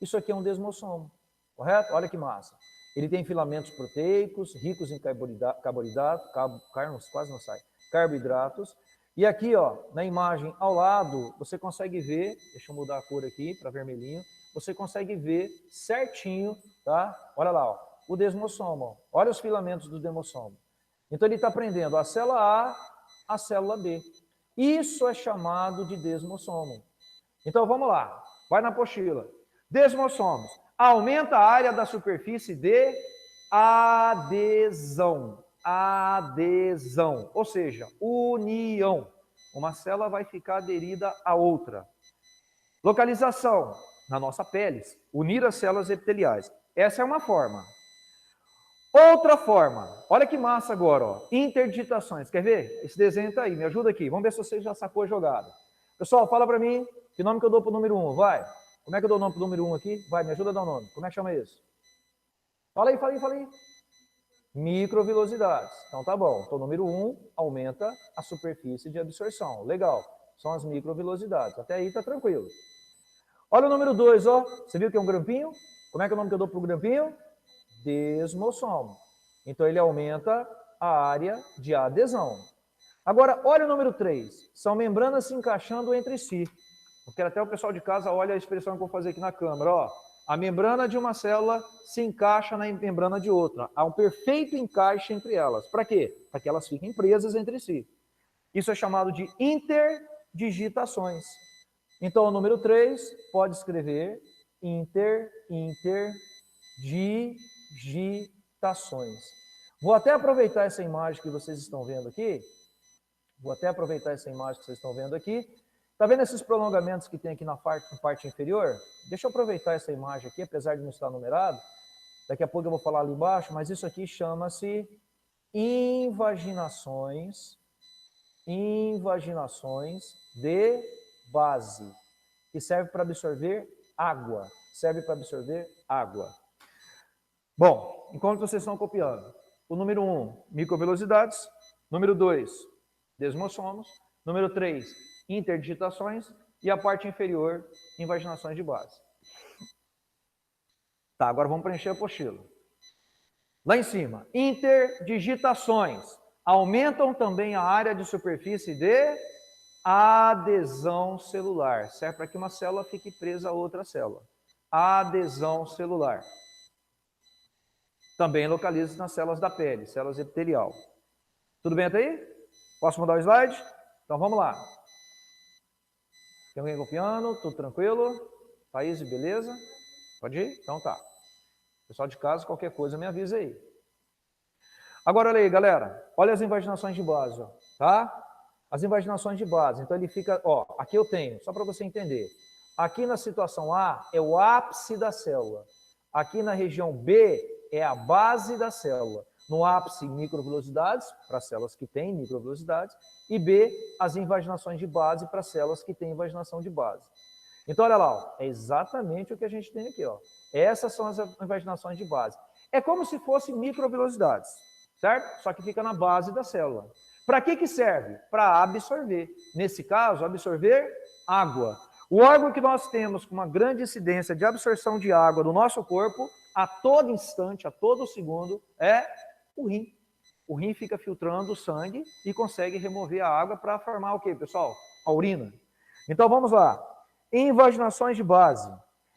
Isso aqui é um desmossomo, correto? Olha que massa. Ele tem filamentos proteicos, ricos em carboidratos. E aqui, ó, na imagem ao lado, você consegue ver, deixa eu mudar a cor aqui para vermelhinho, você consegue ver certinho, tá? Olha lá, ó, o desmossomo. Ó. Olha os filamentos do desmossomo. Então, ele está prendendo a célula A à célula B. Isso é chamado de desmossomo. Então, vamos lá. Vai na apostila. Desmossomos. Aumenta a área da superfície de adesão. Adesão. Ou seja, união. Uma célula vai ficar aderida à outra. Localização. Na nossa pele. Unir as células epiteliais. Essa é uma forma. Outra forma, olha que massa agora, ó. Interdigitações. Quer ver? Esse desenho tá aí, me ajuda aqui. Vamos ver se você já sacou a jogada. Pessoal, fala para mim que nome que eu dou pro número 1, vai. Como é que eu dou o nome pro número 1 aqui? Vai, me ajuda a dar o nome. Como é que chama isso? Fala aí. Microvilosidades. Então tá bom. Então, o número 1 aumenta a superfície de absorção. Legal. São as microvilosidades. Até aí tá tranquilo. Olha o número 2, ó. Você viu que é um grampinho? Como é que é o nome que eu dou pro grampinho? Desmossomo. Então, ele aumenta a área de adesão. Agora, olha o número 3. São membranas se encaixando entre si. Eu quero até o pessoal de casa olha a expressão que eu vou fazer aqui na câmera. Ó. A membrana de uma célula se encaixa na membrana de outra. Há um perfeito encaixe entre elas. Para quê? Para que elas fiquem presas entre si. Isso é chamado de interdigitações. Então, o número 3 pode escrever interdigitações. Vou até aproveitar essa imagem que vocês estão vendo aqui. Está vendo esses prolongamentos que tem aqui na parte inferior? Deixa eu aproveitar essa imagem aqui, apesar de não estar numerado. Daqui a pouco eu vou falar ali embaixo, mas isso aqui chama-se invaginações de base, que serve para absorver água. Bom, enquanto vocês estão copiando, o número 1, microvelocidades. Número 2, desmossomos. Número 3, interdigitações. E a parte inferior, invaginações de base. Tá, agora vamos preencher a apostila. Lá em cima, interdigitações. Aumentam também a área de superfície de adesão celular. Serve para que uma célula fique presa a outra célula. Adesão celular. Também localiza nas células da pele, células epitelial. Tudo bem até aí? Posso mudar o slide? Então vamos lá. Tem alguém copiando? Tudo tranquilo? Thaís, beleza? Pode ir? Então tá. Pessoal de casa, qualquer coisa me avisa aí. Agora olha aí, galera. Olha as invaginações de base. Ó. tá? As invaginações de base. Então ele fica, ó, aqui eu tenho, só para você entender. Aqui na situação A é o ápice da célula. Aqui na região B é a base da célula. No ápice, microvelocidades, para células que têm microvelocidades, e B, as invaginações de base para células que têm invaginação de base. Então, olha lá, ó, é exatamente o que a gente tem aqui. Ó. Essas são as invaginações de base. É como se fossem microvelocidades, certo? Só que fica na base da célula. Para que serve? Para absorver. Nesse caso, absorver água. O órgão que nós temos com uma grande incidência de absorção de água no nosso corpo, a todo instante, a todo segundo, é o rim. O rim fica filtrando o sangue e consegue remover a água para formar o quê, pessoal? A urina. Então, vamos lá. Invaginações de base.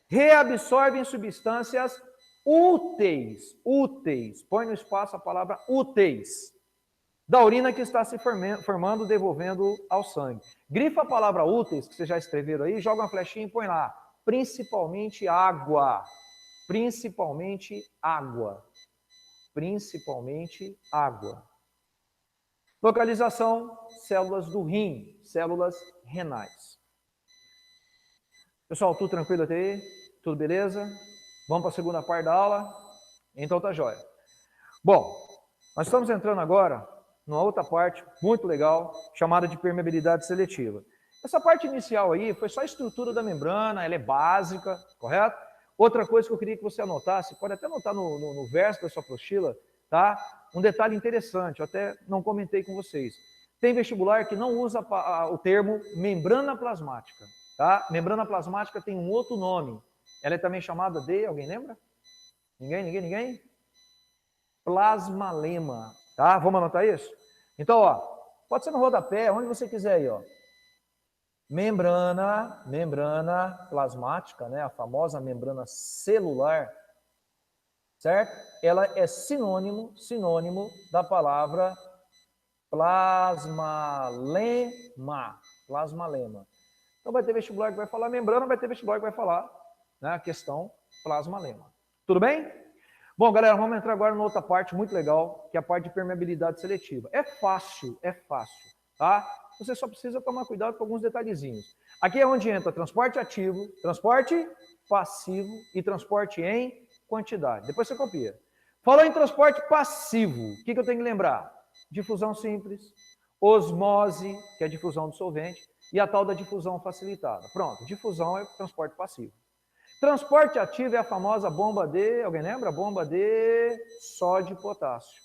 Reabsorvem substâncias úteis. Úteis. Põe no espaço a palavra úteis. Da urina que está se formando, devolvendo ao sangue. Grifa a palavra úteis, que vocês já escreveram aí, joga uma flechinha e põe lá. Principalmente água. Principalmente água. Principalmente água. Localização, células do rim, células renais. Pessoal, tudo tranquilo até aí? Tudo beleza? Vamos para a segunda parte da aula? Então tá jóia. Bom, nós estamos entrando agora numa outra parte muito legal, chamada de permeabilidade seletiva. Essa parte inicial aí foi só a estrutura da membrana, ela é básica, correto? Outra coisa que eu queria que você anotasse, pode até anotar no verso da sua apostila, tá? Um detalhe interessante, eu até não comentei com vocês. Tem vestibular que não usa o termo membrana plasmática, tá? Membrana plasmática tem um outro nome. Ela é também chamada de, alguém lembra? Ninguém? Plasmalema, tá? Vamos anotar isso? Então, ó, pode ser no rodapé, onde você quiser aí, ó. Membrana plasmática, né? A famosa membrana celular, certo? Ela é sinônimo da palavra plasmalema. Então vai ter vestibular que vai falar membrana, vai ter vestibular que vai falar, né, a questão plasmalema. Tudo bem? Bom, galera, vamos entrar agora numa outra parte muito legal, que é a parte de permeabilidade seletiva. É fácil, tá? Você só precisa tomar cuidado com alguns detalhezinhos. Aqui é onde entra transporte ativo, transporte passivo e transporte em quantidade. Depois você copia. Falou em transporte passivo, o que eu tenho que lembrar? Difusão simples, osmose, que é a difusão do solvente, e a tal da difusão facilitada. Pronto, difusão é transporte passivo. Transporte ativo é a famosa bomba de, alguém lembra? Bomba de sódio e potássio.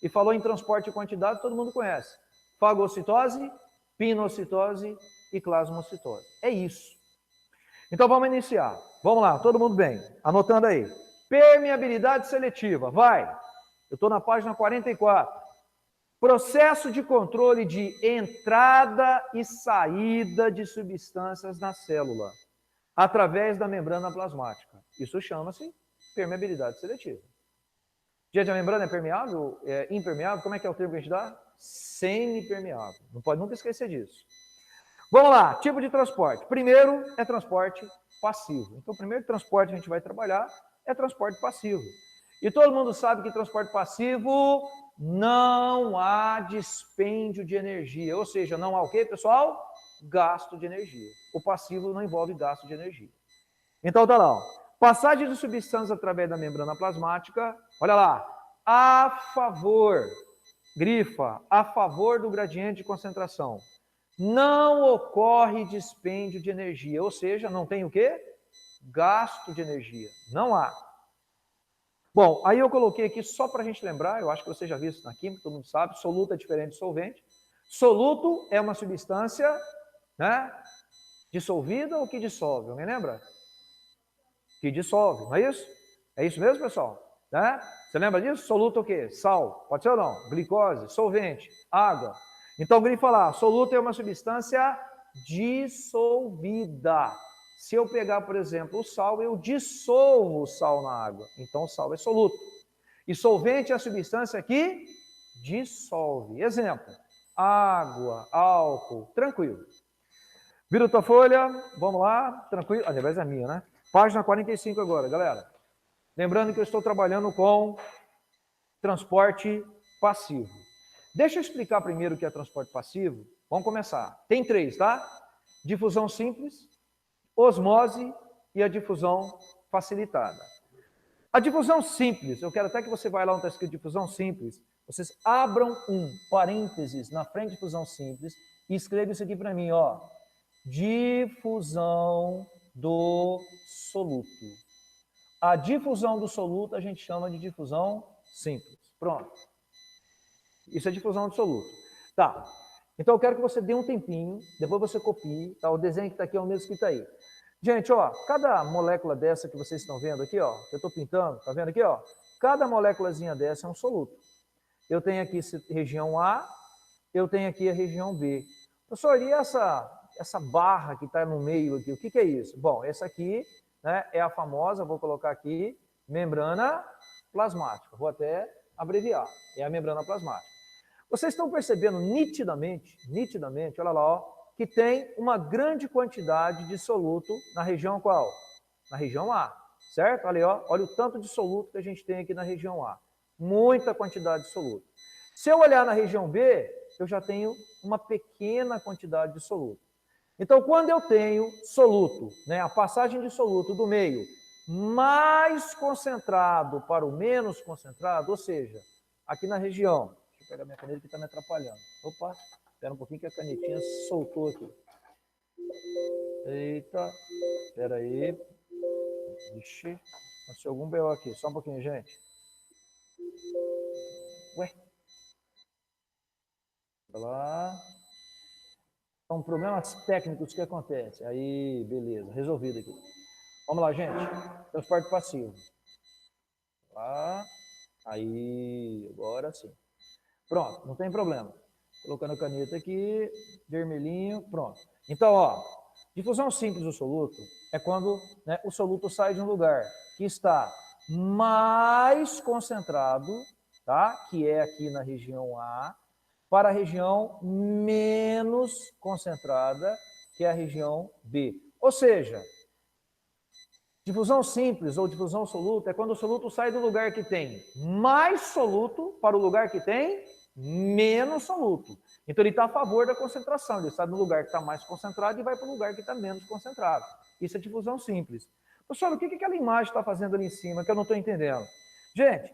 E falou em transporte e quantidade, todo mundo conhece. Fagocitose, pinocitose e plasmocitose. É isso. Então vamos iniciar. Vamos lá, todo mundo bem? Anotando aí. Permeabilidade seletiva, vai. Eu estou na página 44. Processo de controle de entrada e saída de substâncias na célula, através da membrana plasmática. Isso chama-se permeabilidade seletiva. Gente, a membrana é permeável? É impermeável? Como é que é o termo que a gente dá? Semipermeável. Não pode nunca esquecer disso. Vamos lá, tipo de transporte. Primeiro é transporte passivo. Então, o primeiro transporte que a gente vai trabalhar é transporte passivo. E todo mundo sabe que transporte passivo não há dispêndio de energia. Ou seja, não há o quê, pessoal? Gasto de energia. O passivo não envolve gasto de energia. Então, tá lá. Ó. Passagem de substâncias através da membrana plasmática. Olha lá. A favor, grifa, a favor do gradiente de concentração. Não ocorre dispêndio de energia. Ou seja, não tem o quê? Gasto de energia. Não há. Bom, aí eu coloquei aqui só para a gente lembrar, eu acho que você já viu isso na química, todo mundo sabe, soluto é diferente de solvente. Soluto é uma substância, né, dissolvida ou que dissolve, alguém lembra? Que dissolve, não é isso? É isso mesmo, pessoal? Né? Você lembra disso? Soluto é o quê? Sal, pode ser ou não? Glicose, solvente, água. Então, grifa lá, soluto é uma substância dissolvida. Se eu pegar, por exemplo, o sal, eu dissolvo o sal na água. Então, o sal é soluto. E solvente é a substância que dissolve. Exemplo, água, álcool, tranquilo. Vira a tua folha, vamos lá, tranquilo. Ao invés da minha, né? Página 45 agora, galera. Lembrando que eu estou trabalhando com transporte passivo. Deixa eu explicar primeiro o que é transporte passivo. Vamos começar. Tem 3, tá? Difusão simples, osmose e a difusão facilitada. A difusão simples, eu quero até que você vá lá onde está escrito difusão simples, vocês abram um parênteses na frente de difusão simples e escrevam isso aqui para mim, ó. Difusão do soluto. A difusão do soluto a gente chama de difusão simples. Pronto. Isso é difusão do soluto. Tá. Então eu quero que você dê um tempinho, depois você copie, tá? O desenho que está aqui é o mesmo que está aí. Gente, ó, cada molécula dessa que vocês estão vendo aqui, ó, que eu estou pintando, tá vendo aqui, ó? Cada moléculazinha dessa é um soluto. Eu tenho aqui região A, eu tenho aqui a região B. Professor, e essa barra que está no meio aqui, o que é isso? Bom, essa aqui, né, é a famosa, vou colocar aqui, membrana plasmática. Vou até abreviar, é a membrana plasmática. Vocês estão percebendo nitidamente, olha lá, ó, que tem uma grande quantidade de soluto na região qual? Na região A, certo? Olha aí, ó, olha o tanto de soluto que a gente tem aqui na região A. Muita quantidade de soluto. Se eu olhar na região B, eu já tenho uma pequena quantidade de soluto. Então, quando eu tenho soluto, né, a passagem de soluto do meio mais concentrado para o menos concentrado, ou seja, aqui na região, deixa eu pegar minha caneta que está me atrapalhando. Opa, espera um pouquinho que a canetinha soltou aqui. Eita, espera aí. Ixi, aconteceu algum BO aqui, só um pouquinho, gente. Ué. Olha lá. São problemas técnicos que acontecem. Aí, beleza, resolvido aqui. Vamos lá, gente. Transporte passivo. Lá. Aí, agora sim. Pronto, não tem problema. Colocando a caneta aqui, vermelhinho, pronto. Então, ó, difusão simples do soluto é quando, né, o soluto sai de um lugar que está mais concentrado, tá? Que é aqui na região A, para a região menos concentrada, que é a região B. Ou seja, difusão simples ou difusão soluto é quando o soluto sai do lugar que tem mais soluto para o lugar que tem menos soluto. Então ele está a favor da concentração, ele sai do lugar que está mais concentrado e vai para o lugar que está menos concentrado. Isso é difusão simples. Professor, o que aquela imagem está fazendo ali em cima que eu não estou entendendo? Gente,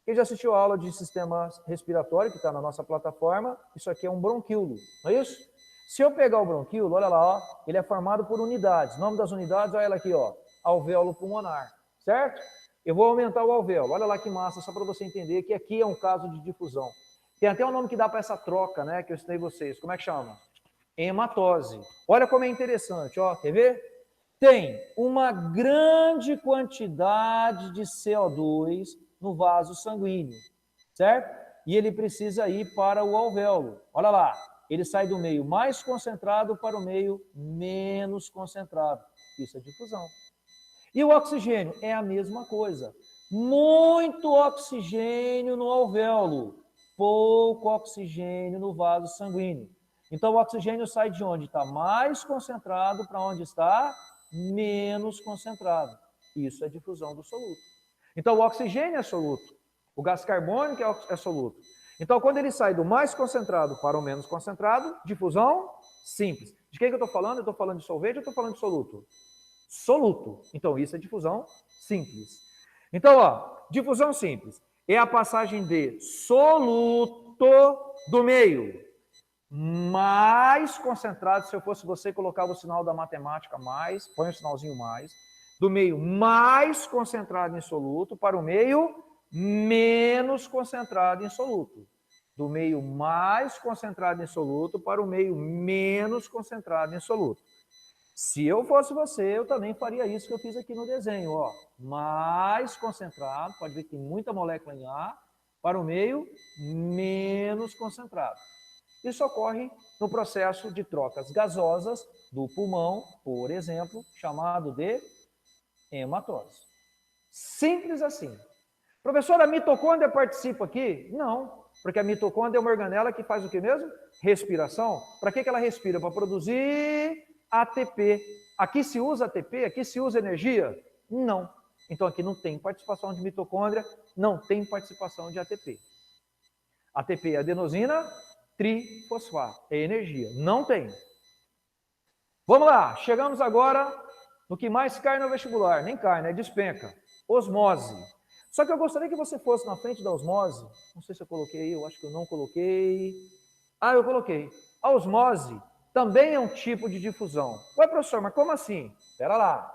quem já assistiu a aula de sistema respiratório, que está na nossa plataforma, isso aqui é um bronquíolo, não é isso? Se eu pegar o bronquíolo, olha lá, ó, ele é formado por unidades. O nome das unidades, olha ela aqui, ó, alvéolo pulmonar, certo? Eu vou aumentar o alvéolo, olha lá que massa, só para você entender que aqui é um caso de difusão. Tem até um nome que dá para essa troca, né, que eu ensinei vocês. Como é que chama? Hematose. Olha como é interessante, ó, quer ver? Tem uma grande quantidade de CO2 no vaso sanguíneo, certo? E ele precisa ir para o alvéolo. Olha lá, ele sai do meio mais concentrado para o meio menos concentrado. Isso é difusão. E o oxigênio é a mesma coisa. Muito oxigênio no alvéolo, pouco oxigênio no vaso sanguíneo. Então, o oxigênio sai de onde está mais concentrado para onde está menos concentrado. Isso é difusão do soluto. Então, o oxigênio é soluto, o gás carbônico é soluto. Então, quando ele sai do mais concentrado para o menos concentrado, difusão simples. De quem que eu estou falando? Eu estou falando de solvente ou estou falando de soluto? Soluto. Então, isso é difusão simples. Então, ó, difusão simples é a passagem de soluto do meio mais concentrado. Se eu fosse você, colocava o sinal da matemática mais, põe o sinalzinho mais, do meio mais concentrado em soluto para o meio menos concentrado em soluto. Do meio mais concentrado em soluto para o meio menos concentrado em soluto. Se eu fosse você, eu também faria isso que eu fiz aqui no desenho, ó. Mais concentrado, pode ver que tem muita molécula em A, para o meio menos concentrado. Isso ocorre no processo de trocas gasosas do pulmão, por exemplo, chamado de hematose. Simples assim. Professor, a mitocôndria participa aqui? Não, porque a mitocôndria é uma organela que faz o que mesmo? Respiração. Para que ela respira? Para produzir ATP. Aqui se usa ATP? Aqui se usa energia? Não. Então aqui não tem participação de mitocôndria, não tem participação de ATP. ATP, adenosina, trifosfato. É energia. Não tem. Vamos lá. Chegamos agora no que mais cai no vestibular. Nem cai, né? Despenca. Osmose. Só que eu gostaria que você fosse na frente da osmose. Não sei se eu coloquei, eu acho que eu não coloquei. Ah, eu coloquei. A osmose também é um tipo de difusão. Ué, professor, mas como assim? Espera lá.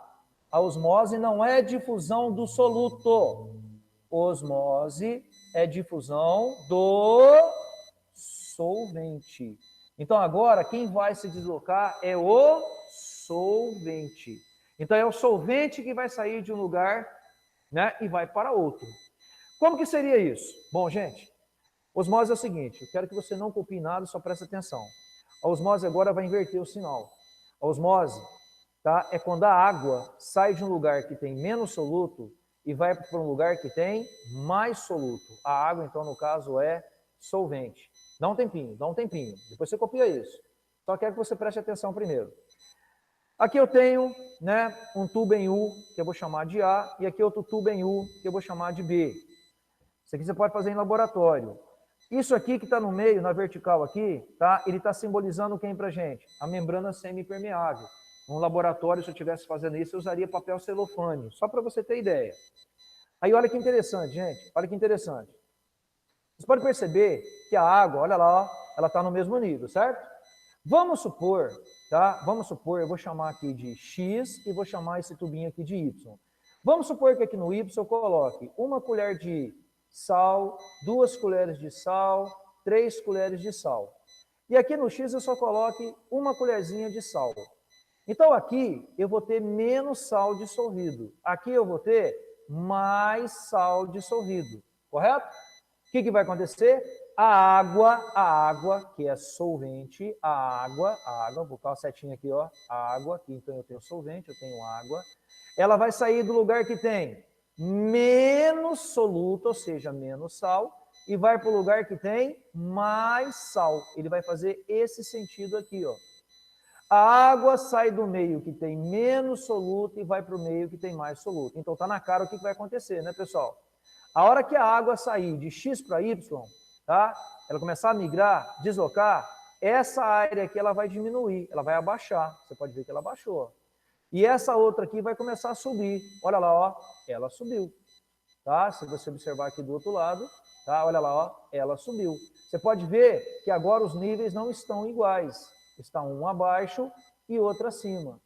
A osmose não é difusão do soluto. Osmose é difusão do solvente. Então agora quem vai se deslocar é o solvente. Então é o solvente que vai sair de um lugar, né, e vai para outro. Como que seria isso? Bom, gente, osmose é o seguinte, eu quero que você não copie nada, só preste atenção. A osmose agora vai inverter o sinal. A osmose, tá, é quando a água sai de um lugar que tem menos soluto e vai para um lugar que tem mais soluto. A água, então, no caso, é solvente. Dá um tempinho, depois você copia isso. Só quero que você preste atenção primeiro. Aqui eu tenho, né, um tubo em U, que eu vou chamar de A, e aqui outro tubo em U, que eu vou chamar de B. Isso aqui você pode fazer em laboratório. Isso aqui que está no meio, na vertical aqui, tá? Ele está simbolizando quem para gente? A membrana semi-permeável. No laboratório, se eu estivesse fazendo isso, eu usaria papel celofane, só para você ter ideia. Aí olha que interessante, gente, olha que interessante. Você pode perceber que a água, olha lá, ó, ela está no mesmo nível, certo? Vamos supor, tá? Vamos supor, eu vou chamar aqui de X e vou chamar esse tubinho aqui de Y. Vamos supor que aqui no Y eu coloque 1 colher de sal, 2 colheres de sal, 3 colheres de sal. E aqui no X eu só coloque 1 colherzinha de sal. Então aqui eu vou ter menos sal dissolvido. Aqui eu vou ter mais sal dissolvido, correto? O que vai acontecer? A água, que é solvente, a água, vou colocar uma setinha aqui, ó, a água, aqui então eu tenho solvente, eu tenho água, ela vai sair do lugar que tem menos soluto, ou seja, menos sal, e vai para o lugar que tem mais sal. Ele vai fazer esse sentido aqui, ó. A água sai do meio que tem menos soluto e vai para o meio que tem mais soluto. Então tá na cara o que vai acontecer, né, pessoal? A hora que a água sair de X para Y, tá? Ela começar a migrar, deslocar, essa área aqui ela vai diminuir, ela vai abaixar. Você pode ver que ela abaixou. E essa outra aqui vai começar a subir. Olha lá, ó, ela subiu. Tá? Se você observar aqui do outro lado, tá? Olha lá, ó, ela subiu. Você pode ver que agora os níveis não estão iguais. Está um abaixo e outro acima.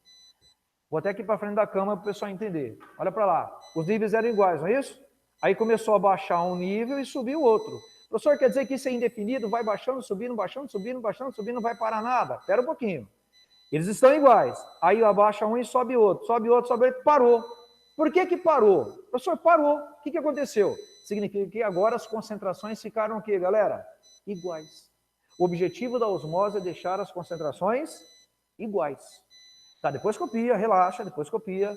Vou até aqui para frente da câmera para o pessoal entender. Olha para lá. Os níveis eram iguais, não é isso? Aí começou a baixar um nível e subiu o outro. Professor, quer dizer que isso é indefinido? Vai baixando, subindo, baixando, subindo, baixando, subindo, não vai parar nada? Espera um pouquinho. Eles estão iguais. Aí abaixa um e sobe outro, sobe outro, sobe outro. Parou. Por que parou? Professor, parou. O que aconteceu? Significa que agora as concentrações ficaram o quê, galera? Iguais. O objetivo da osmose é deixar as concentrações iguais. Tá, depois copia, relaxa, depois copia.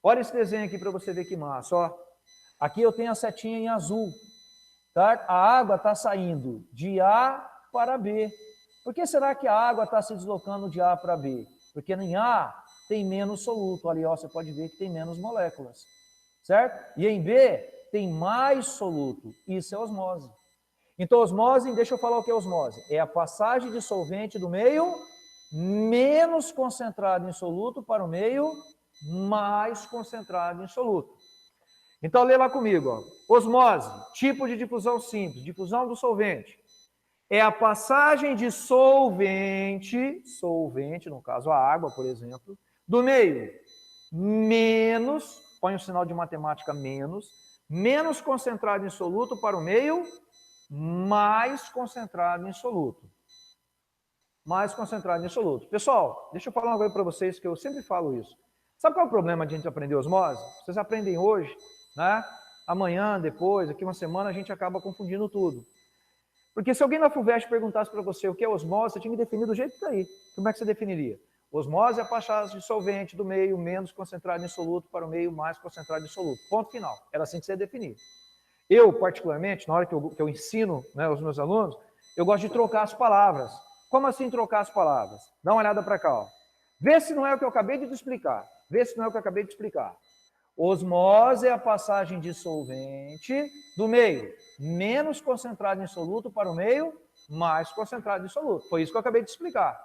Olha esse desenho aqui para você ver que massa, ó. Aqui eu tenho a setinha em azul, tá? A água está saindo de A para B. Por que será que a água está se deslocando de A para B? Porque em A tem menos soluto, ali ó, você pode ver que tem menos moléculas, certo? E em B tem mais soluto, isso é osmose. Então osmose, deixa eu falar o que é osmose. É a passagem de solvente do meio menos concentrado em soluto para o meio mais concentrado em soluto. Então, lê lá comigo, ó. Osmose, tipo de difusão simples, difusão do solvente. É a passagem de solvente, no caso a água, por exemplo, do meio menos, põe um sinal de matemática menos concentrado em soluto para o meio mais concentrado em soluto. Mais concentrado em soluto. Pessoal, deixa eu falar uma coisa para vocês que eu sempre falo isso. Sabe qual é o problema de a gente aprender osmose? Vocês aprendem hoje, né? Amanhã, depois, daqui uma semana, a gente acaba confundindo tudo. Porque se alguém na FUVEST perguntasse para você o que é osmose, você tinha que definir do jeito que está aí. Como é que você definiria? Osmose é a passagem de solvente do meio menos concentrado em soluto para o meio mais concentrado em soluto. Ponto final. Era assim que você ia definir. Eu, particularmente, na hora que eu ensino, né, aos meus alunos, eu gosto de trocar as palavras. Como assim trocar as palavras? Dá uma olhada para cá, ó. Vê se não é o que eu acabei de te explicar. Osmose é a passagem de solvente do meio menos concentrado em soluto para o meio mais concentrado em soluto. Foi isso que eu acabei de explicar.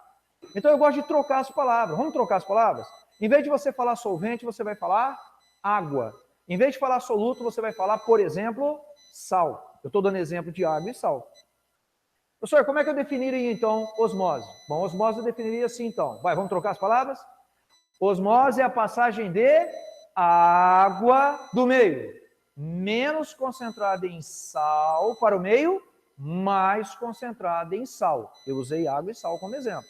Então eu gosto de trocar as palavras. Vamos trocar as palavras? Em vez de você falar solvente, você vai falar água. Em vez de falar soluto, você vai falar, por exemplo, sal. Eu estou dando exemplo de água e sal. Professor, como é que eu definiria então osmose? Bom, osmose eu definiria assim então. Vamos trocar as palavras? Osmose é a passagem de água do meio menos concentrada em sal para o meio mais concentrada em sal. Eu usei água e sal como exemplo.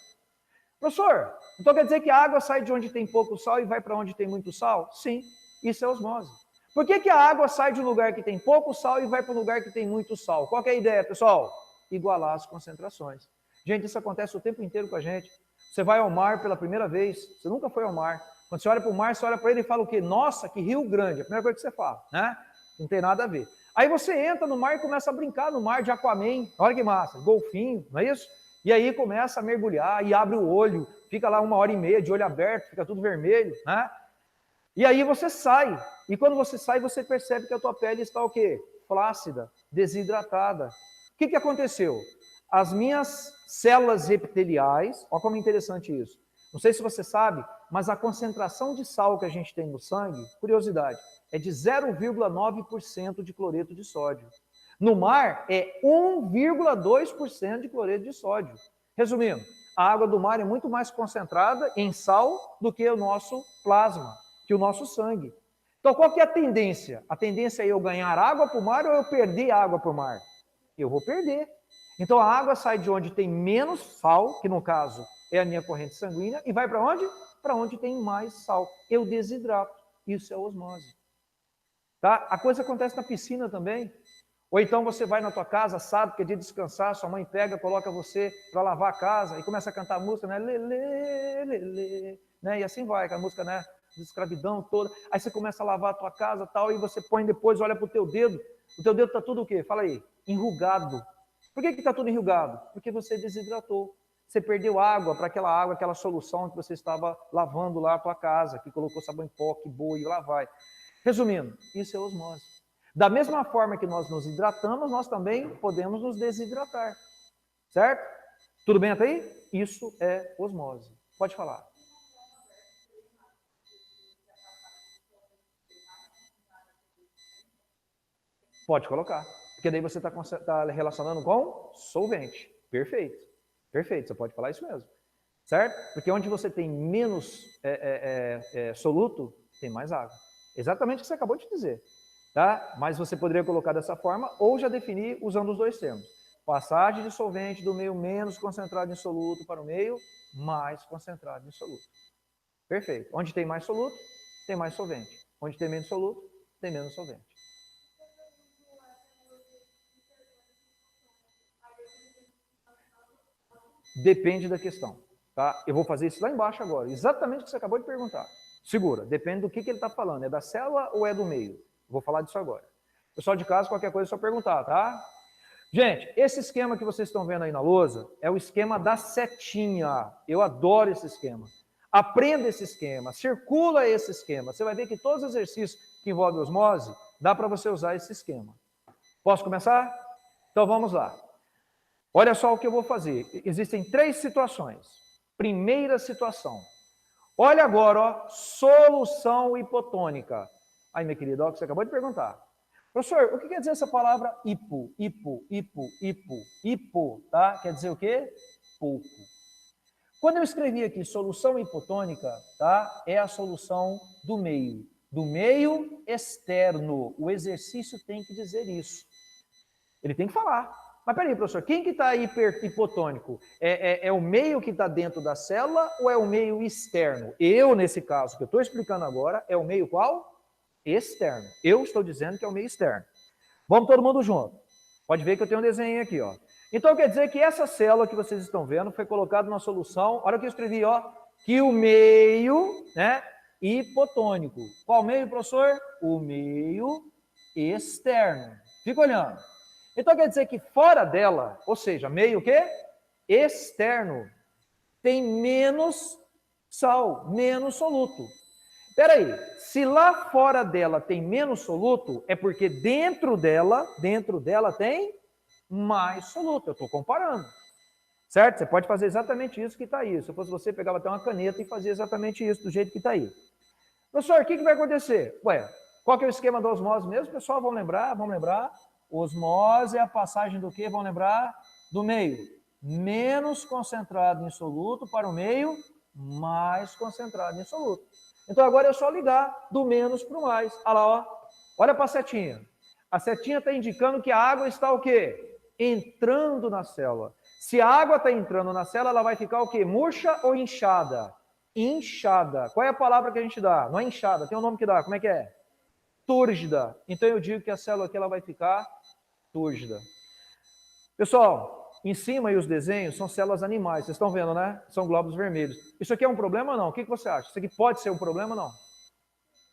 Professor, então quer dizer que a água sai de onde tem pouco sal e vai para onde tem muito sal? Sim, isso é osmose. Por que a água sai de um lugar que tem pouco sal e vai para um lugar que tem muito sal? Qual que é a ideia, pessoal? Igualar as concentrações. Gente, isso acontece o tempo inteiro com a gente. Você vai ao mar pela primeira vez, você nunca foi ao mar. Quando você olha para o mar, você olha para ele e fala o quê? Nossa, que rio grande. A primeira coisa que você fala, né? Não tem nada a ver. Aí você entra no mar e começa a brincar no mar de Aquaman. Olha que massa, golfinho, não é isso? E aí começa a mergulhar e abre o olho, fica lá 1h30 de olho aberto, fica tudo vermelho, né? E aí você sai. E quando você sai, você percebe que a tua pele está o quê? Flácida, desidratada. O que aconteceu? As minhas células epiteliais, olha como é interessante isso. Não sei se você sabe, mas a concentração de sal que a gente tem no sangue, curiosidade, é de 0,9% de cloreto de sódio. No mar, é 1,2% de cloreto de sódio. Resumindo, a água do mar é muito mais concentrada em sal do que o nosso plasma, que o nosso sangue. Então, qual que é a tendência? A tendência é eu ganhar água para o mar ou eu perder água para o mar? Eu vou perder. Então, a água sai de onde tem menos sal, que no caso é a minha corrente sanguínea, e vai para onde? Para onde tem mais sal. Eu desidrato. Isso é osmose. Tá? A coisa acontece na piscina também. Ou então você vai na tua casa, sabe que é dia de descansar, sua mãe pega, coloca você para lavar a casa e começa a cantar a música, né? Lelê, lelê, né? E assim vai, com a música, né? De escravidão toda. Aí você começa a lavar a tua casa tal, e você põe depois, olha para o teu dedo. O teu dedo está tudo o quê? Fala aí. Enrugado. Por que está tudo enrugado? Porque você desidratou. Você perdeu água para aquela água, aquela solução que você estava lavando lá a tua casa, que colocou sabão em pó, que boa, e lá vai. Resumindo, isso é osmose. Da mesma forma que nós nos hidratamos, nós também podemos nos desidratar. Certo? Tudo bem até aí? Isso é osmose. Pode falar. Pode colocar. Porque daí você está relacionando com solvente. Perfeito. Perfeito, você pode falar isso mesmo. Certo? Porque onde você tem menos soluto, tem mais água. Exatamente o que você acabou de dizer. Tá? Mas você poderia colocar dessa forma ou já definir usando os dois termos. Passagem de solvente do meio menos concentrado em soluto para o meio mais concentrado em soluto. Perfeito. Onde tem mais soluto, tem mais solvente. Onde tem menos soluto, tem menos solvente. Depende da questão. Tá? Eu vou fazer isso lá embaixo agora. Exatamente o que você acabou de perguntar. Segura. Depende do que ele está falando. É da célula ou é do meio? Vou falar disso agora. Pessoal de casa, qualquer coisa é só perguntar, tá? Gente, esse esquema que vocês estão vendo aí na lousa é o esquema da setinha. Eu adoro esse esquema. Aprenda esse esquema, circula esse esquema. Você vai ver que todos os exercícios que envolvem osmose, dá para você usar esse esquema. Posso começar? Então vamos lá. Olha só o que eu vou fazer. Existem 3 situações. Primeira situação. Olha agora, ó, solução hipotônica. Aí, minha querida, ó, que você acabou de perguntar. Professor, o que quer dizer essa palavra hipo? Hipo, tá? Quer dizer o quê? Pouco. Quando eu escrevi aqui solução hipotônica, tá? É a solução do meio externo. O exercício tem que dizer isso. Ele tem que falar. Mas peraí, professor, quem que está hipotônico? É o meio que está dentro da célula ou é o meio externo? Eu, nesse caso que eu estou explicando agora, é o meio qual? Externo. Eu estou dizendo que é o meio externo. Vamos todo mundo junto. Pode ver que eu tenho um desenho aqui, ó. Então quer dizer que essa célula que vocês estão vendo foi colocada na solução. Olha o que eu escrevi, ó. Que o meio, né, hipotônico. Qual meio, professor? O meio externo. Fica olhando. Então quer dizer que fora dela, ou seja, meio o quê? Externo, tem menos sal, menos soluto. Espera aí, se lá fora dela tem menos soluto, é porque dentro dela tem mais soluto. Eu estou comparando. Certo? Você pode fazer exatamente isso que está aí. Se eu fosse você, pegava até uma caneta e fazia exatamente isso, do jeito que está aí. Professor, o que vai acontecer? Ué, qual que é o esquema da osmose mesmo? Pessoal, vamos lembrar? Osmose é a passagem do quê? Vamos lembrar? Do meio menos concentrado em soluto para o meio mais concentrado em soluto. Então agora é só ligar do menos para o mais. Olha lá, ó. Olha para a setinha. A setinha está indicando que a água está o quê? Entrando na célula. Se a água está entrando na célula, ela vai ficar o quê? Murcha ou inchada? Inchada. Qual é a palavra que a gente dá? Não é inchada, tem um nome que dá. Como é que é? Túrgida. Então eu digo que a célula aqui ela vai ficar túrgida. Pessoal, em cima aí os desenhos são células animais. Vocês estão vendo, né? São glóbulos vermelhos. Isso aqui é um problema ou não? O que você acha? Isso aqui pode ser um problema ou não?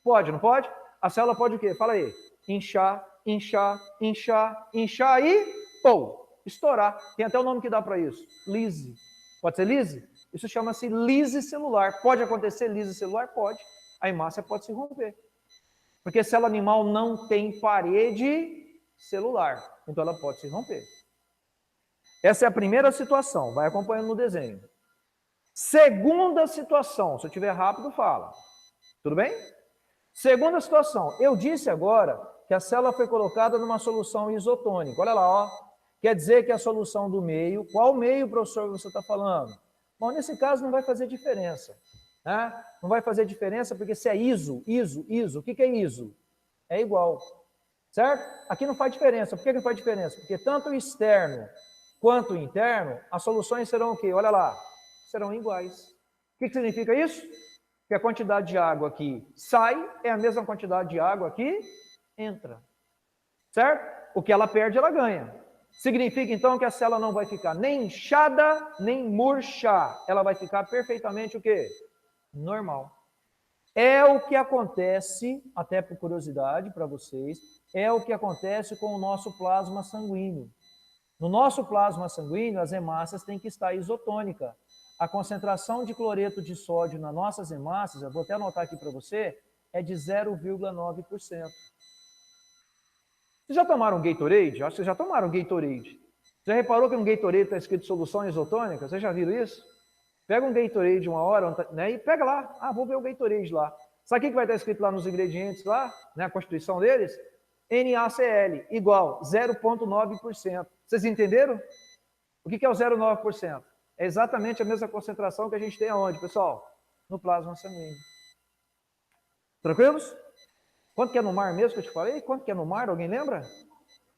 Pode, não pode? A célula pode o quê? Fala aí. Inchar, inchar, inchar, inchar e, pô, estourar. Tem até o nome que dá para isso. Lise. Pode ser lise? Isso chama-se lise celular. Pode acontecer lise celular? Pode. A hemácia pode se romper. Porque célula animal não tem parede celular. Então ela pode se romper. Essa é a primeira situação. Vai acompanhando no desenho. Segunda situação. Se eu estiver rápido, fala. Tudo bem? Segunda situação. Eu disse agora que a célula foi colocada numa solução isotônica. Olha lá, ó. Quer dizer que a solução do meio... Qual meio, professor, você está falando? Bom, nesse caso não vai fazer diferença. Né? Não vai fazer diferença porque se é iso, o que é iso? É igual. Certo? Aqui não faz diferença. Por que não faz diferença? Porque tanto o externo quanto o interno, as soluções serão o quê? Olha lá. Serão iguais. O que significa isso? Que a quantidade de água que sai é a mesma quantidade de água que entra. Certo? O que ela perde, ela ganha. Significa, então, que a célula não vai ficar nem inchada, nem murcha. Ela vai ficar perfeitamente o quê? Normal. É o que acontece, até por curiosidade para vocês, é o que acontece com o nosso plasma sanguíneo. No nosso plasma sanguíneo, as hemácias têm que estar isotônica. A concentração de cloreto de sódio nas nossas hemácias, eu vou até anotar aqui para você, é de 0,9%. Vocês já tomaram Gatorade? Acho que vocês já tomaram Gatorade. Já reparou que no Gatorade está escrito solução isotônica? Vocês já viram isso? Pega um Gatorade uma hora, né, e pega lá. Ah, vou ver o Gatorade lá. Sabe o que vai estar escrito lá nos ingredientes, lá, né, a constituição deles? NaCl, igual 0,9%. Vocês entenderam? O que é o 0,9%? É exatamente a mesma concentração que a gente tem aonde, pessoal? No plasma sanguíneo. Tranquilos? Quanto que é no mar mesmo que eu te falei? Quanto que é no mar? Alguém lembra?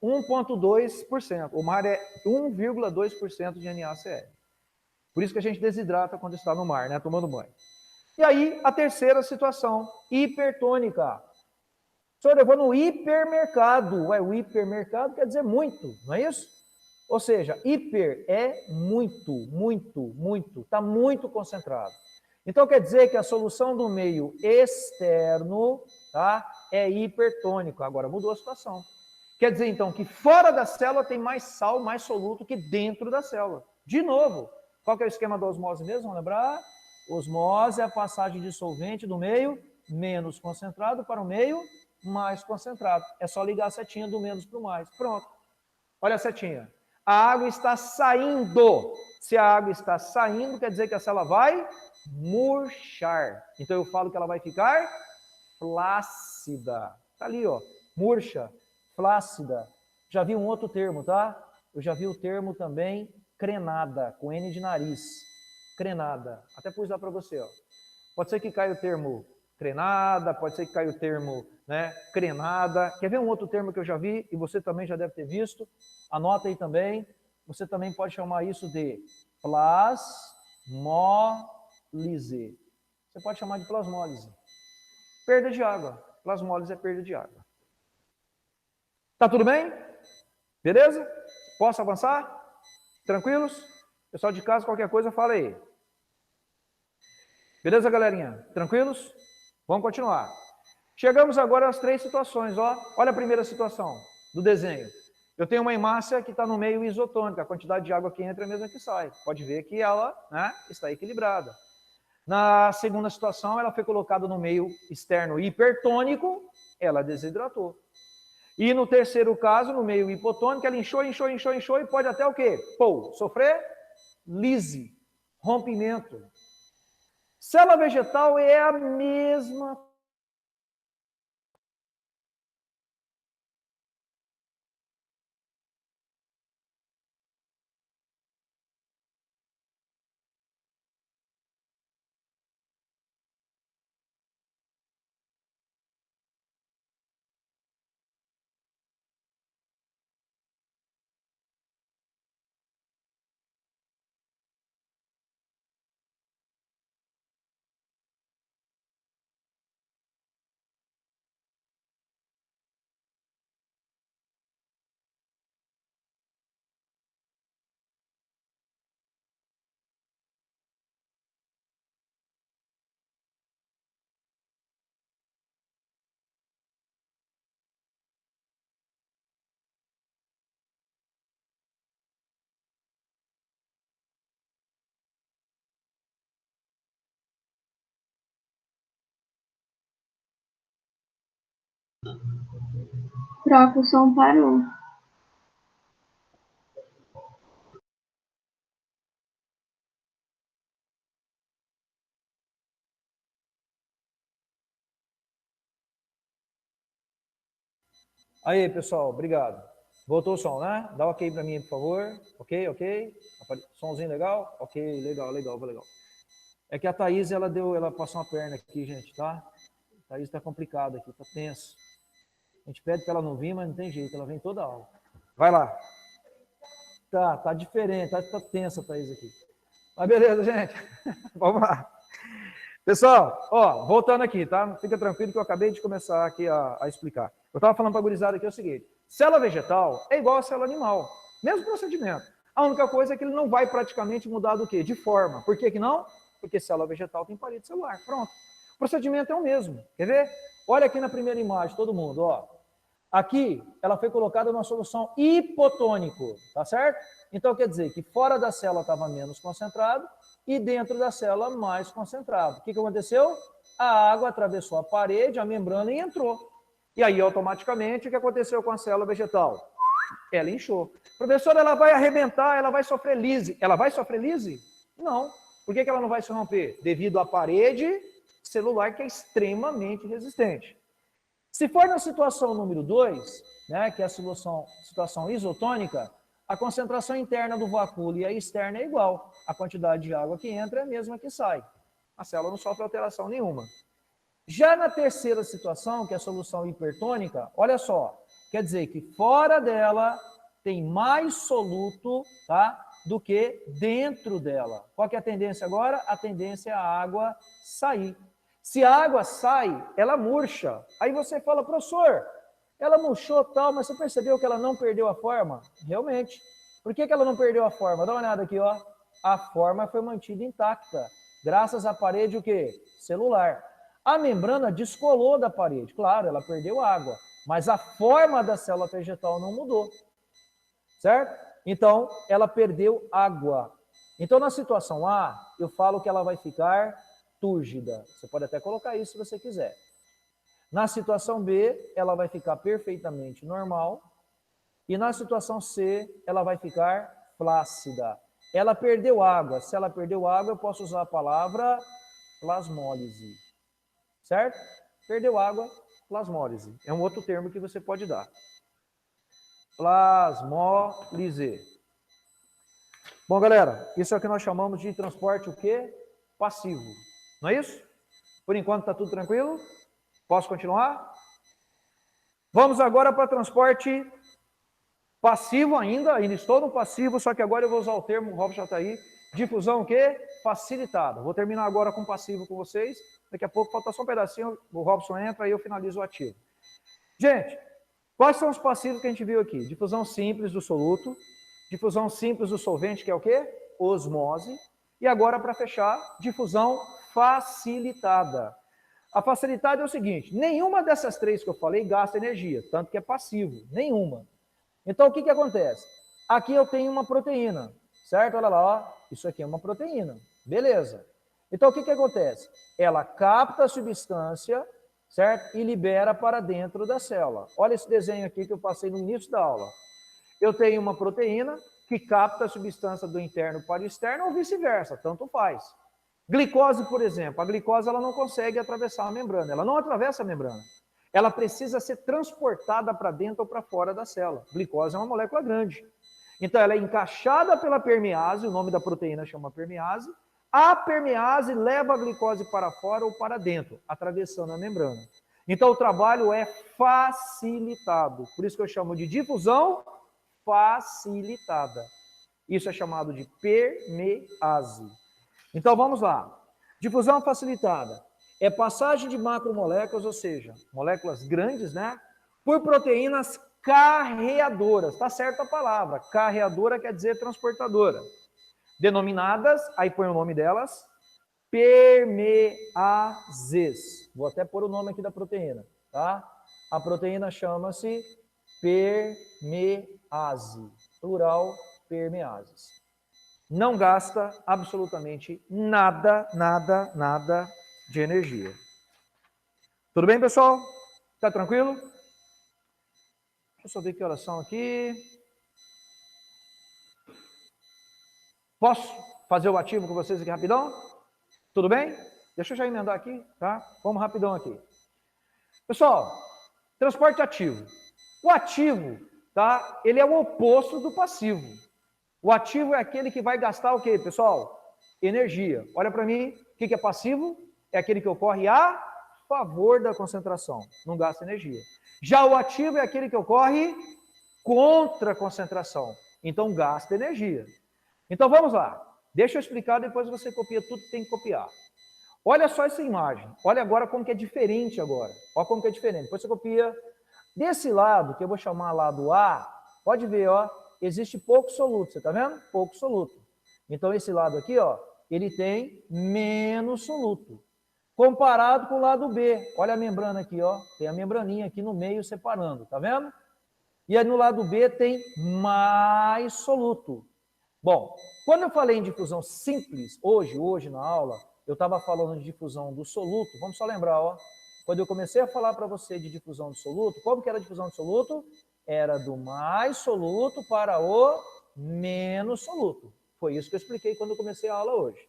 1,2%. O mar é 1,2% de NaCl. Por isso que a gente desidrata quando está no mar, né? Tomando banho. E aí, a terceira situação, hipertônica. Senhor, eu vou no hipermercado. Ué, o hipermercado quer dizer muito, não é isso? Ou seja, hiper é muito, muito, muito. Está muito concentrado. Então, quer dizer que a solução do meio externo, tá, é hipertônico. Agora mudou a situação. Quer dizer, então, que fora da célula tem mais sal, mais soluto que dentro da célula. De novo, qual que é o esquema da osmose mesmo? Vamos lembrar? Osmose é a passagem de solvente do meio menos concentrado para o meio mais concentrado. É só ligar a setinha do menos para o mais. Pronto. Olha a setinha. A água está saindo. Se a água está saindo, quer dizer que a célula vai murchar. Então eu falo que ela vai ficar flácida. Está ali, ó. Murcha, flácida. Já vi um outro termo, tá? Eu já vi o termo também crenada, com N de nariz. Crenada. Até pus lá para você, ó. Pode ser que caia o termo crenada, pode ser que caia o termo, né, crenada. Quer ver um outro termo que eu já vi e você também já deve ter visto? Anota aí também. Você também pode chamar isso de plasmólise. Você pode chamar de plasmólise. Perda de água. Plasmólise é perda de água. Tá tudo bem? Beleza? Posso avançar? Tranquilos? Pessoal de casa, qualquer coisa, fala aí. Beleza, galerinha? Tranquilos? Vamos continuar. Chegamos agora às três situações, ó. Olha a primeira situação do desenho. Eu tenho uma hemácia que está no meio isotônico, a quantidade de água que entra é a mesma que sai. Pode ver que ela, né, está equilibrada. Na segunda situação, ela foi colocada no meio externo hipertônico, ela desidratou. E no terceiro caso, no meio hipotônico, ela inchou e pode até o quê? Sofrer lise, rompimento. Célula vegetal é a mesma. Prof, o som parou. Aí, pessoal, obrigado. Voltou o som, né? Dá ok para mim, por favor. Ok. Somzinho legal? Ok, legal. É que a Thaís, ela passou uma perna aqui, gente, tá? A Thaís tá complicada aqui, tá tenso. A gente pede para ela não vir, mas não tem jeito, ela vem toda aula. Vai lá. Tá diferente, tá tensa a Thaís aqui. Mas beleza, gente. Vamos lá. Pessoal, ó, voltando aqui, tá? Fica tranquilo que eu acabei de começar aqui a explicar. Eu estava falando para a gurizada aqui o seguinte: célula vegetal é igual a célula animal, mesmo procedimento. A única coisa é que ele não vai praticamente mudar do quê? De forma. Por que não? Porque célula vegetal tem parede celular. Pronto. O procedimento é o mesmo. Quer ver? Olha aqui na primeira imagem, todo mundo, ó. Aqui, ela foi colocada numa solução hipotônico, tá certo? Então, quer dizer que fora da célula estava menos concentrado e dentro da célula mais concentrado. O que aconteceu? A água atravessou a parede, a membrana e entrou. E aí, automaticamente, o que aconteceu com a célula vegetal? Ela inchou. Professora, ela vai arrebentar, ela vai sofrer lise. Ela vai sofrer lise? Não. Por que ela não vai se romper? Devido à parede celular que é extremamente resistente. Se for na situação número 2, né, que é a situação isotônica, a concentração interna do vacúolo e a externa é igual. A quantidade de água que entra é a mesma que sai. A célula não sofre alteração nenhuma. Já na terceira situação, que é a solução hipertônica, olha só, quer dizer que fora dela tem mais soluto, tá, do que dentro dela. Qual que é a tendência agora? A tendência é a água sair. Se a água sai, ela murcha. Aí você fala, professor, ela murchou tal, mas você percebeu que ela não perdeu a forma? Realmente. Por que ela não perdeu a forma? Dá uma olhada aqui, ó. A forma foi mantida intacta, graças à parede o quê? Celular. A membrana descolou da parede. Claro, ela perdeu água, mas a forma da célula vegetal não mudou. Certo? Então, ela perdeu água. Então, na situação A, eu falo que ela vai ficar túrgida. Você pode até colocar isso se você quiser. Na situação B, ela vai ficar perfeitamente normal. E na situação C, ela vai ficar flácida. Ela perdeu água. Se ela perdeu água, eu posso usar a palavra plasmólise. Certo? Perdeu água, plasmólise. É um outro termo que você pode dar. Plasmólise. Bom, galera, isso é o que nós chamamos de transporte o quê? Passivo. Não é isso? Por enquanto está tudo tranquilo? Posso continuar? Vamos agora para transporte passivo ainda estou no passivo, só que agora eu vou usar o termo, o Robson já está aí, difusão o quê? Facilitada. Vou terminar agora com passivo com vocês, daqui a pouco falta só um pedacinho, o Robson entra e eu finalizo o ativo. Gente, quais são os passivos que a gente viu aqui? Difusão simples do soluto, difusão simples do solvente, que é o quê? Osmose. E agora, para fechar, difusão facilitada. A facilitada é o seguinte, nenhuma dessas três que eu falei gasta energia, tanto que é passivo, nenhuma. Então, o que acontece? Aqui eu tenho uma proteína, certo? Olha lá, ó, isso aqui é uma proteína, beleza. Então, o que acontece? Ela capta a substância, certo? E libera para dentro da célula. Olha esse desenho aqui que eu passei no início da aula. Eu tenho uma proteína que capta a substância do interno para o externo ou vice-versa, tanto faz. Glicose, por exemplo, a glicose ela não consegue atravessar a membrana, ela não atravessa a membrana. Ela precisa ser transportada para dentro ou para fora da célula. Glicose é uma molécula grande. Então, ela é encaixada pela permease, o nome da proteína chama permease. A permease leva a glicose para fora ou para dentro, atravessando a membrana. Então, o trabalho é facilitado. Por isso que eu chamo de difusão facilitada. Isso é chamado de permease. Então, vamos lá. Difusão facilitada é passagem de macromoléculas, ou seja, moléculas grandes, né? Por proteínas carreadoras. Tá certa a palavra. Carreadora quer dizer transportadora. Denominadas, aí põe o nome delas, permeases. Vou até pôr o nome aqui da proteína, tá? A proteína chama-se permease, plural, permeases. Não gasta absolutamente nada de energia. Tudo bem, pessoal? Tá tranquilo? Deixa eu só ver que horas são aqui. Posso fazer o ativo com vocês aqui rapidão? Tudo bem? Deixa eu já emendar aqui, tá? Vamos rapidão aqui. Pessoal, transporte ativo. O ativo, tá? Ele é o oposto do passivo. O ativo é aquele que vai gastar o quê, pessoal? Energia. Olha para mim, o que é passivo? É aquele que ocorre a favor da concentração, não gasta energia. Já o ativo é aquele que ocorre contra a concentração, então gasta energia. Então vamos lá, deixa eu explicar, depois você copia tudo que tem que copiar. Olha só essa imagem, olha agora como que é diferente agora. Olha como que é diferente, depois você copia. Desse lado, que eu vou chamar lado A, pode ver, ó, existe pouco soluto, você tá vendo? Pouco soluto. Então esse lado aqui, ó, ele tem menos soluto. Comparado com o lado B, olha a membrana aqui, ó, tem a membraninha aqui no meio separando, tá vendo? E aí no lado B tem mais soluto. Bom, quando eu falei em difusão simples, hoje na aula, eu estava falando de difusão do soluto, vamos só lembrar, ó, quando eu comecei a falar para você de difusão de soluto, como que era a difusão de soluto? Era do mais soluto para o menos soluto. Foi isso que eu expliquei quando eu comecei a aula hoje.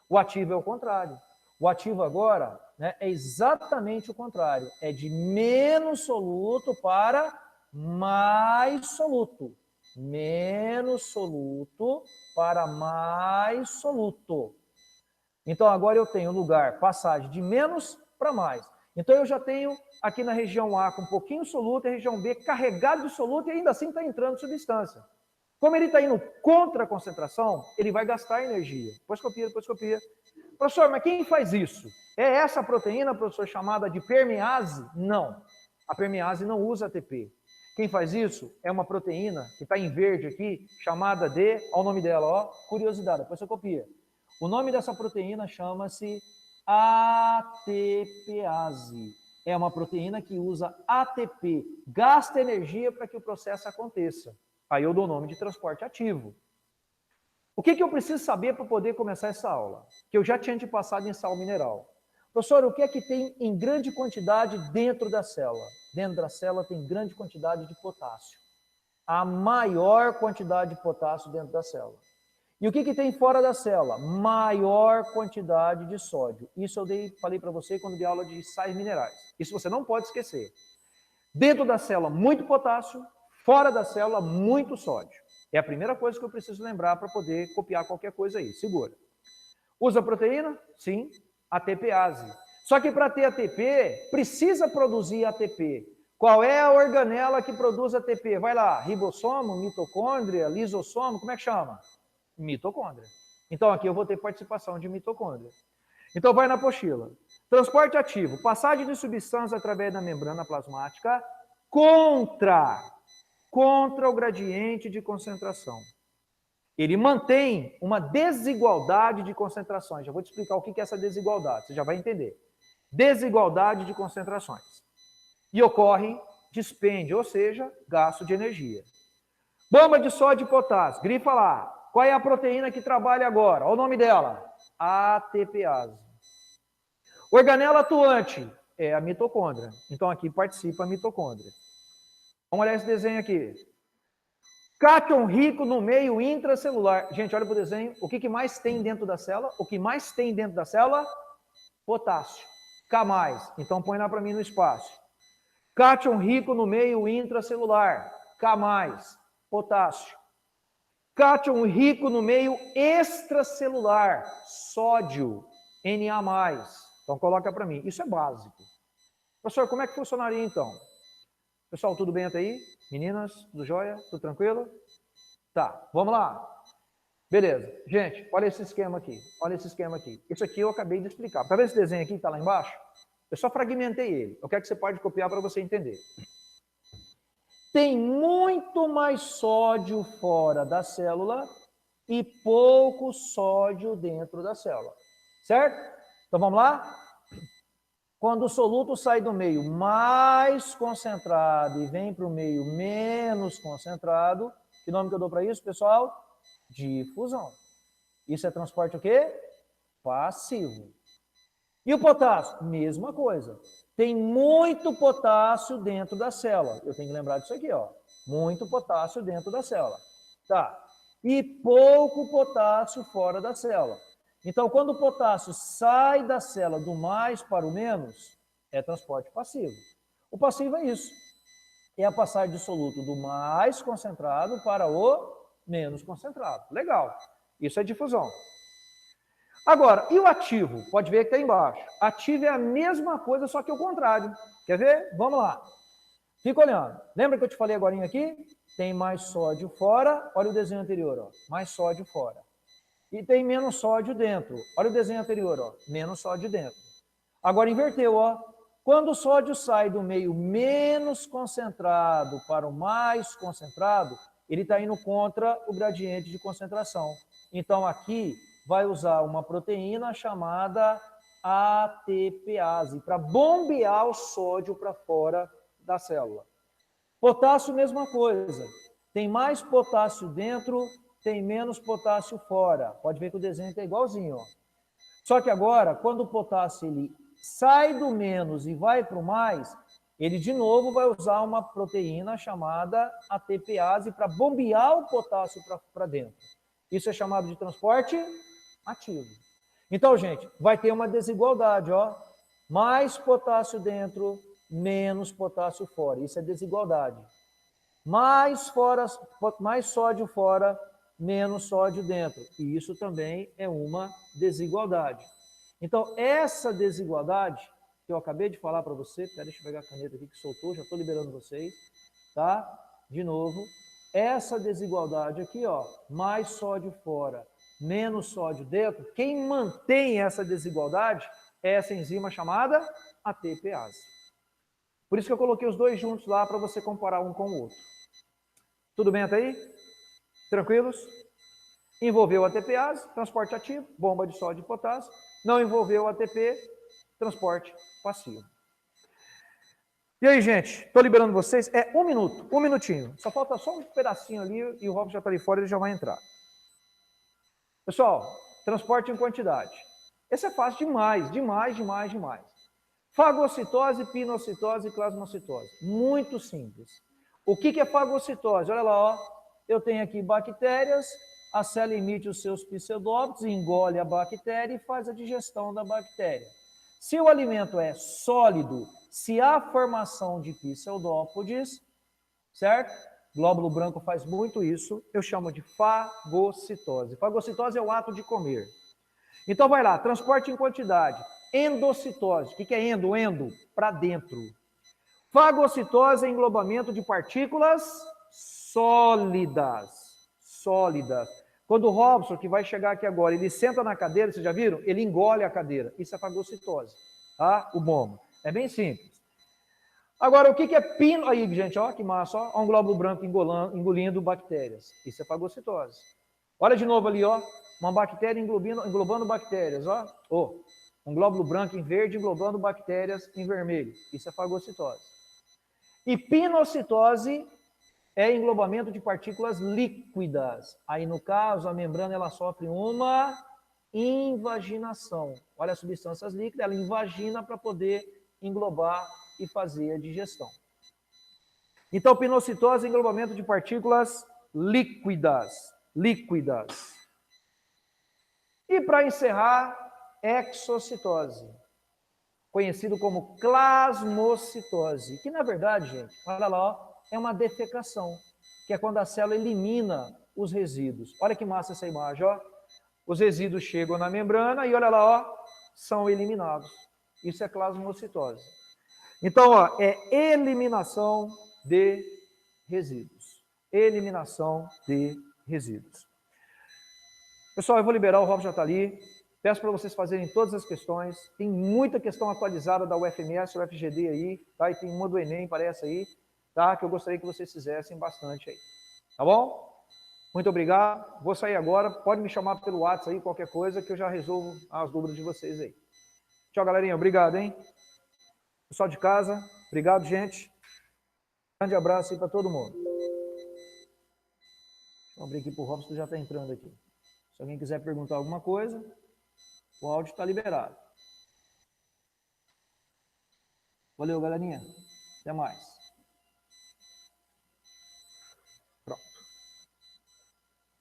O ativo é o contrário. O ativo agora, né, é exatamente o contrário. É de menos soluto para mais soluto. Menos soluto para mais soluto. Então, agora eu tenho lugar, passagem de menos para mais. Então, eu já tenho aqui na região A com um pouquinho soluto, e a região B carregado de soluto, e ainda assim está entrando substância. Como ele está indo contra a concentração, ele vai gastar energia. Depois copia. Professor, mas quem faz isso? É essa proteína, professor, chamada de permease? Não. A permease não usa ATP. Quem faz isso é uma proteína que está em verde aqui, chamada de, olha o nome dela, ó, curiosidade, depois você copia. O nome dessa proteína chama-se ATPase. É uma proteína que usa ATP, gasta energia para que o processo aconteça. Aí eu dou o nome de transporte ativo. O que eu preciso saber para poder começar essa aula? Que eu já tinha te passado em sal mineral. Professor, o que é que tem em grande quantidade dentro da célula? Dentro da célula tem grande quantidade de potássio. A maior quantidade de potássio dentro da célula. E o que tem fora da célula? Maior quantidade de sódio. Isso eu falei para você quando dei aula de sais minerais. Isso você não pode esquecer. Dentro da célula, muito potássio. Fora da célula, muito sódio. É a primeira coisa que eu preciso lembrar para poder copiar qualquer coisa aí. Segura. Usa proteína? Sim. ATPase. Só que para ter ATP, precisa produzir ATP. Qual é a organela que produz ATP? Vai lá, ribossomo, mitocôndria, lisossomo, como é que chama? Mitocôndria. Então aqui eu vou ter participação de mitocôndria. Então vai na apostila. Transporte ativo, passagem de substância através da membrana plasmática contra o gradiente de concentração. Ele mantém uma desigualdade de concentrações. Já vou te explicar o que é essa desigualdade, você já vai entender. Desigualdade de concentrações. E ocorre dispêndio, ou seja, gasto de energia. Bomba de sódio e potássio, grifa lá. Qual é a proteína que trabalha agora? Olha o nome dela. ATPase. Organela atuante é a mitocôndria. Então, aqui participa a mitocôndria. Vamos olhar esse desenho aqui. Cátion rico no meio intracelular. Gente, olha para o desenho. O que mais tem dentro da célula? O que mais tem dentro da célula? Potássio. K+. Então, põe lá para mim no espaço. Cátion rico no meio intracelular. K+. Potássio. Cátion rico no meio extracelular. Sódio. Na+. Então, coloca para mim. Isso é básico. Professor, como é que funcionaria então? Pessoal, tudo bem até aí? Meninas, tudo jóia? Tudo tranquilo? Tá, vamos lá. Beleza. Gente, olha esse esquema aqui. Olha esse esquema aqui. Isso aqui eu acabei de explicar. Tá vendo esse desenho aqui que está lá embaixo? Eu só fragmentei ele. Eu quero que você pode copiar para você entender. Tem muito mais sódio fora da célula e pouco sódio dentro da célula. Certo? Então vamos lá? Quando o soluto sai do meio mais concentrado e vem para o meio menos concentrado, que nome que eu dou para isso, pessoal? Difusão. Isso é transporte o quê? Passivo. E o potássio? Mesma coisa. Tem muito potássio dentro da célula. Eu tenho que lembrar disso aqui, ó. Muito potássio dentro da célula. Tá. E pouco potássio fora da célula. Então, quando o potássio sai da célula do mais para o menos, é transporte passivo. O passivo é isso. É a passagem de soluto do mais concentrado para o menos concentrado. Legal. Isso é difusão. Agora, e o ativo? Pode ver que está embaixo. Ativo é a mesma coisa, só que o contrário. Quer ver? Vamos lá. Fica olhando. Lembra que eu te falei agora aqui? Tem mais sódio fora. Olha o desenho anterior, ó. Mais sódio fora. E tem menos sódio dentro. Olha o desenho anterior, ó. Menos sódio dentro. Agora inverteu, ó. Quando o sódio sai do meio menos concentrado para o mais concentrado, ele está indo contra o gradiente de concentração. Então aqui vai usar uma proteína chamada ATPase para bombear o sódio para fora da célula. Potássio, mesma coisa. Tem mais potássio dentro, tem menos potássio fora. Pode ver que o desenho está igualzinho, ó. Só que agora, quando o potássio ele sai do menos e vai para o mais, ele de novo vai usar uma proteína chamada ATPase para bombear o potássio para dentro. Isso é chamado de transporte ativo. Então, gente, vai ter uma desigualdade, ó. Mais potássio dentro, menos potássio fora. Isso é desigualdade. Mais sódio fora, menos sódio dentro. E isso também é uma desigualdade. Então, essa desigualdade que eu acabei de falar para você, deixa eu pegar a caneta aqui que soltou, já estou liberando vocês, tá? De novo, essa desigualdade aqui, ó, mais sódio fora, menos sódio dentro, quem mantém essa desigualdade é essa enzima chamada ATPase. Por isso que eu coloquei os dois juntos lá para você comparar um com o outro. Tudo bem até aí? Tranquilos? Envolveu ATPase, transporte ativo, bomba de sódio e potássio. Não envolveu ATP, transporte passivo. E aí, gente? Estou liberando vocês. É um minutinho. Só falta só um pedacinho ali e o Robson já está ali fora, ele já vai entrar. Pessoal, transporte em quantidade. Esse é fácil demais. Fagocitose, pinocitose e plasmocitose. Muito simples. O que é fagocitose? Olha lá, ó. Eu tenho aqui bactérias, a célula emite os seus pseudófitos, engole a bactéria e faz a digestão da bactéria. Se o alimento é sólido, se há formação de pseudópodes, certo? Glóbulo branco faz muito isso, eu chamo de fagocitose. Fagocitose é o ato de comer. Então vai lá, transporte em quantidade. Endocitose, o que é endo? Endo, para dentro. Fagocitose é englobamento de partículas sólidas. Quando o Robson, que vai chegar aqui agora, ele senta na cadeira, vocês já viram? Ele engole a cadeira. Isso é fagocitose, tá? O bomba. É bem simples. Agora, o que é pino... Aí, gente, ó, que massa, ó. Um glóbulo branco engolindo bactérias. Isso é fagocitose. Olha de novo ali, ó. Uma bactéria englobando bactérias, ó. Um glóbulo branco em verde englobando bactérias em vermelho. Isso é fagocitose. E pinocitose é englobamento de partículas líquidas. Aí, no caso, a membrana ela sofre uma invaginação. Olha as substâncias líquidas, ela invagina para poder englobar e fazer a digestão. Então, pinocitose é englobamento de partículas líquidas. E para encerrar, exocitose, conhecido como plasmocitose, que na verdade, gente, olha lá, ó, é uma defecação, que é quando a célula elimina os resíduos. Olha que massa essa imagem, ó. Os resíduos chegam na membrana e olha lá, ó, são eliminados. Isso é plasmocitose. Então, ó, é eliminação de resíduos. Eliminação de resíduos. Pessoal, eu vou liberar, o Robson já está ali. Peço para vocês fazerem todas as questões. Tem muita questão atualizada da UFMS, UFGD aí, tá? E tem uma do Enem, parece aí, tá? Que eu gostaria que vocês fizessem bastante aí. Tá bom? Muito obrigado. Vou sair agora. Pode me chamar pelo WhatsApp aí, qualquer coisa, que eu já resolvo as dúvidas de vocês aí. Tchau, galerinha. Obrigado, hein? Pessoal de casa, obrigado, gente. Grande abraço aí para todo mundo. Deixa eu abrir aqui para o Robson, que já está entrando aqui. Se alguém quiser perguntar alguma coisa, o áudio está liberado. Valeu, galerinha. Até mais.